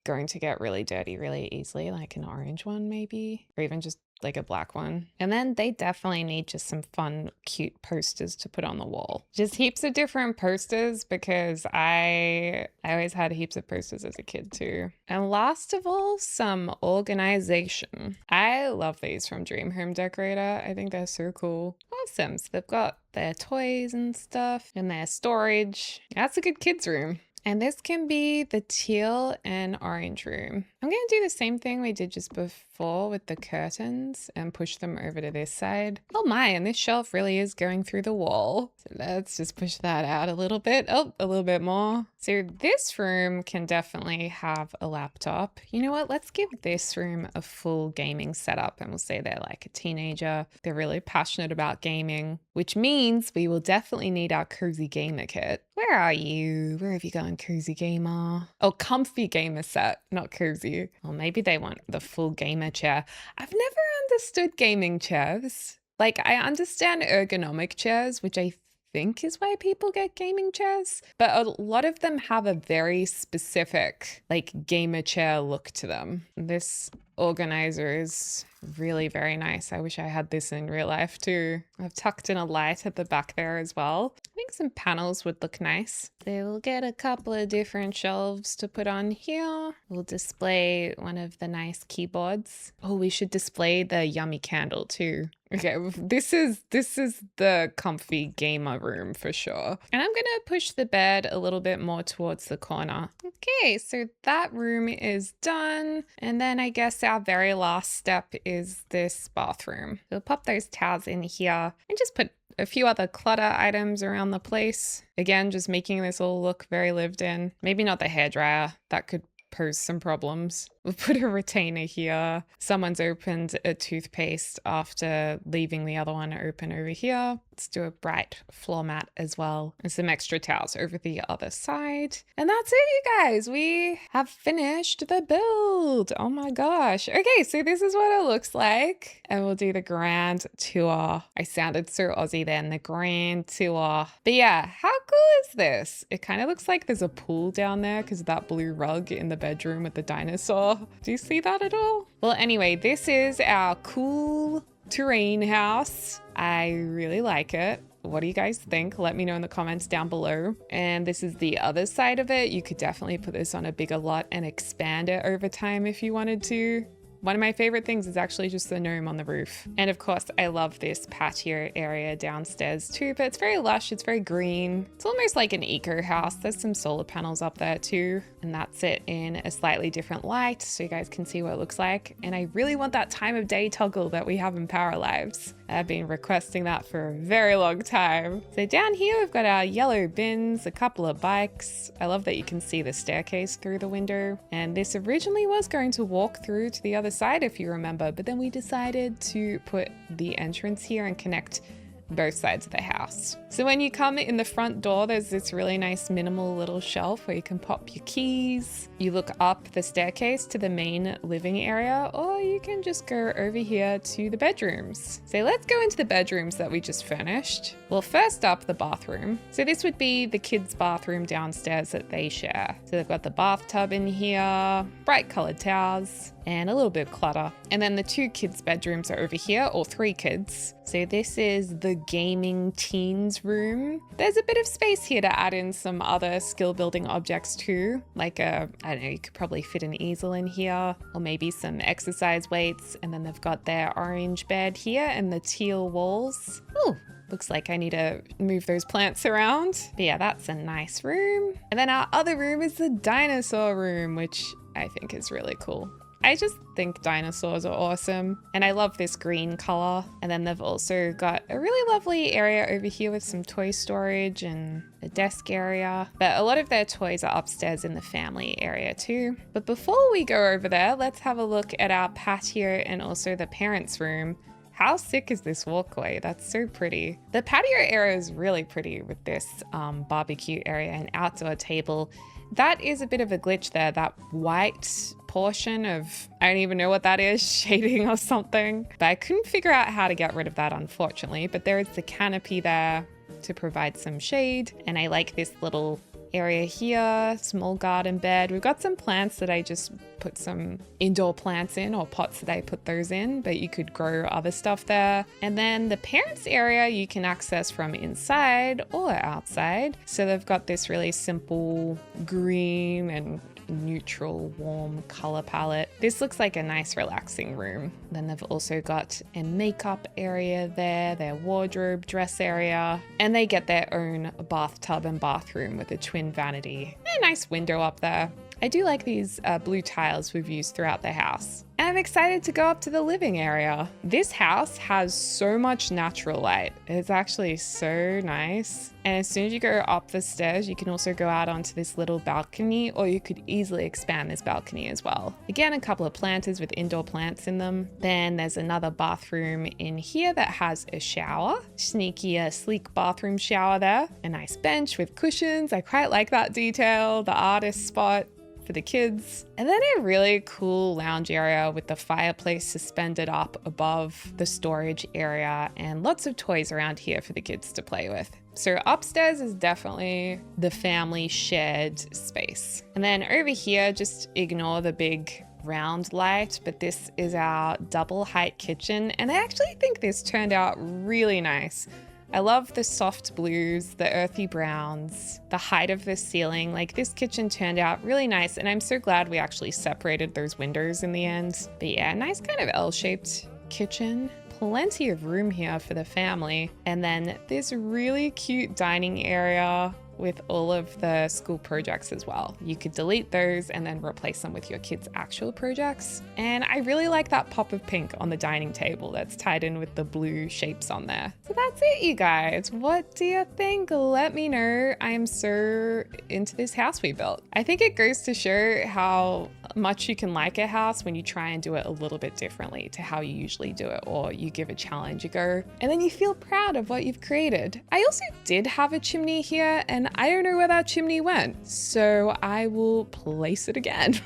going to get really dirty really easily, like an orange one maybe, or even just like a black one. And then they definitely need just some fun, cute posters to put on the wall. Just heaps of different posters because I always had heaps of posters as a kid too. And last of all, some organization. I love these from Dream Home Decorator. I think they're so cool. Awesome. So they've got their toys and stuff and their storage. That's a good kids room. And this can be the teal and orange room. I'm going to do the same thing we did just before with the curtains and push them over to this side. Oh my, and this shelf really is going through the wall. So let's just push that out a little bit. Oh, a little bit more. So this room can definitely have a laptop. You know what? Let's give this room a full gaming setup and we'll say they're like a teenager. They're really passionate about gaming, which means we will definitely need our cozy gamer kit. Where are you? Where have you gone, cozy gamer? Oh, comfy gamer set, not cozy. Or maybe they want the full gamer chair. I've never understood gaming chairs. Like, I understand ergonomic chairs, which I think is why people get gaming chairs, but a lot of them have a very specific, like, gamer chair look to them. This organizer is really very nice. I wish I had this in real life too. I've tucked in a light at the back there as well. I think some panels would look nice. They will get a couple of different shelves to put on here. We'll display one of the nice keyboards. Oh, we should display the yummy candle too. Okay, this is the comfy gamer room for sure. And I'm gonna push the bed a little bit more towards the corner. Okay, so that room is done. And then I guess our very last step is this bathroom. We'll pop those towels in here and just put a few other clutter items around the place. Again, just making this all look very lived in. Maybe not the hairdryer. That could pose some problems. We'll put a retainer here. Someone's opened a toothpaste after leaving the other one open over here. Let's do a bright floor mat as well. And some extra towels over the other side. And that's it, you guys. We have finished the build. Oh my gosh. Okay, so this is what it looks like. And we'll do the grand tour. I sounded so Aussie then, the grand tour. But yeah, how cool is this? It kind of looks like there's a pool down there because of that blue rug in the bedroom with the dinosaur. Do you see that at all? Well, anyway, this is our cool terrain house. I really like it. What do you guys think? Let me know in the comments down below. And this is the other side of it. You could definitely put this on a bigger lot and expand it over time if you wanted to. One of my favorite things is actually just the gnome on the roof. And of course, I love this patio area downstairs too, but it's very lush, it's very green. It's almost like an eco house. There's some solar panels up there too. And that's it in a slightly different light so you guys can see what it looks like. And I really want that time of day toggle that we have in Power Lives. I've been requesting that for a very long time. So down here, we've got our yellow bins, a couple of bikes. I love that you can see the staircase through the window. And this originally was going to walk through to the other side, if you remember, but then we decided to put the entrance here and connect both sides of the house. So when you come in the front door, there's this really nice minimal little shelf where you can pop your keys. You look up the staircase to the main living area, or you can just go over here to the bedrooms. So let's go into the bedrooms that we just furnished. Well, first up, the bathroom. So this would be the kids' bathroom downstairs that they share. So they've got the bathtub in here, bright colored towels, and a little bit of clutter. And then the two kids' bedrooms are over here, or three kids. So this is the gaming teens room. There's a bit of space here to add in some other skill building objects too. Like I don't know, you could probably fit an easel in here, or maybe some exercise weights. And then they've got their orange bed here and the teal walls. Ooh. Looks like I need to move those plants around. But yeah, that's a nice room. And then our other room is the dinosaur room, which I think is really cool. I just think dinosaurs are awesome. And I love this green color. And then they've also got a really lovely area over here with some toy storage and a desk area. But a lot of their toys are upstairs in the family area too. But before we go over there, let's have a look at our patio and also the parents' room. How sick is this walkway? That's so pretty. The patio area is really pretty with this barbecue area and outdoor table. That is a bit of a glitch there, that white portion of, I don't even know what that is, shading or something. But I couldn't figure out how to get rid of that, unfortunately. But there is the canopy there to provide some shade. And I like this little area here, small garden bed. We've got some plants that I just put some indoor plants in, or pots that I put those in, but you could grow other stuff there. And then the parents area you can access from inside or outside. So they've got this really simple green and neutral warm color palette. This looks like a nice relaxing room. Then they've also got a makeup area there, their wardrobe dress area, and they get their own bathtub and bathroom with a twin vanity. A nice window up there. I do like these blue tiles we've used throughout the house. And I'm excited to go up to the living area. This house has so much natural light. It's actually so nice. And as soon as you go up the stairs, you can also go out onto this little balcony, or you could easily expand this balcony as well. Again, a couple of planters with indoor plants in them. Then there's another bathroom in here that has a shower. Sneaky, sleek bathroom shower there. A nice bench with cushions. I quite like that detail, the artist spot. for the kids. And then a really cool lounge area with the fireplace suspended up above the storage area and lots of toys around here for the kids to play with. So upstairs is definitely the family shared space. And then over here, just ignore the big round light, but this is our double height kitchen. And I actually think this turned out really nice. I love the soft blues, the earthy browns, the height of the ceiling. Like, this kitchen turned out really nice, and I'm so glad we actually separated those windows in the end. But yeah, nice kind of L-shaped kitchen. Plenty of room here for the family. And then this really cute dining area with all of the school projects as well. You could delete those and then replace them with your kids' actual projects. And I really like that pop of pink on the dining table that's tied in with the blue shapes on there. So that's it, you guys. What do you think? Let me know. I am so into this house we built. I think it goes to show how much you can like a house when you try and do it a little bit differently to how you usually do it, or you give a challenge a go and then you feel proud of what you've created. I also did have a chimney here and I don't know where that chimney went, so I will place it again.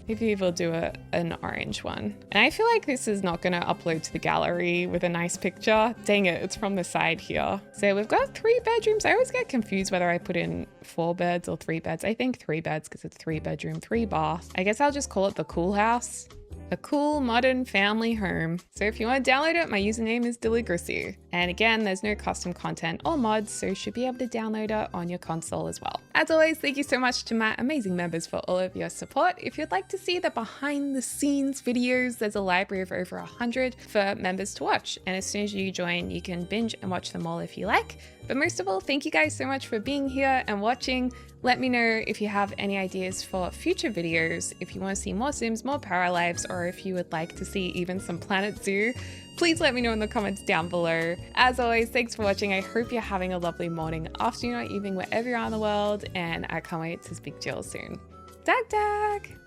Maybe we'll do an orange one. And I feel like this is not going to upload to the gallery with a nice picture. Dang it, it's from the side here. So we've got 3 bedrooms. I always get confused whether I put in 4 beds or 3 beds. I think 3 beds because it's 3 bedroom, 3 bath. I guess I'll just call it the cool house. A cool modern family home. So if you want to download it, my username is Deligracy. And again, there's no custom content or mods, so you should be able to download it on your console as well. As always, thank you so much to my amazing members for all of your support. If you'd like to see the behind the scenes videos, there's a library of over 100 for members to watch. And as soon as you join, you can binge and watch them all if you like. But most of all, thank you guys so much for being here and watching. Let me know if you have any ideas for future videos, if you want to see more Sims, more Paralives, or if you would like to see even some Planet Zoo. Please let me know in the comments down below. As always, thanks for watching. I hope you're having a lovely morning, afternoon, or evening, wherever you are in the world, and I can't wait to speak to you all soon. Dag dag!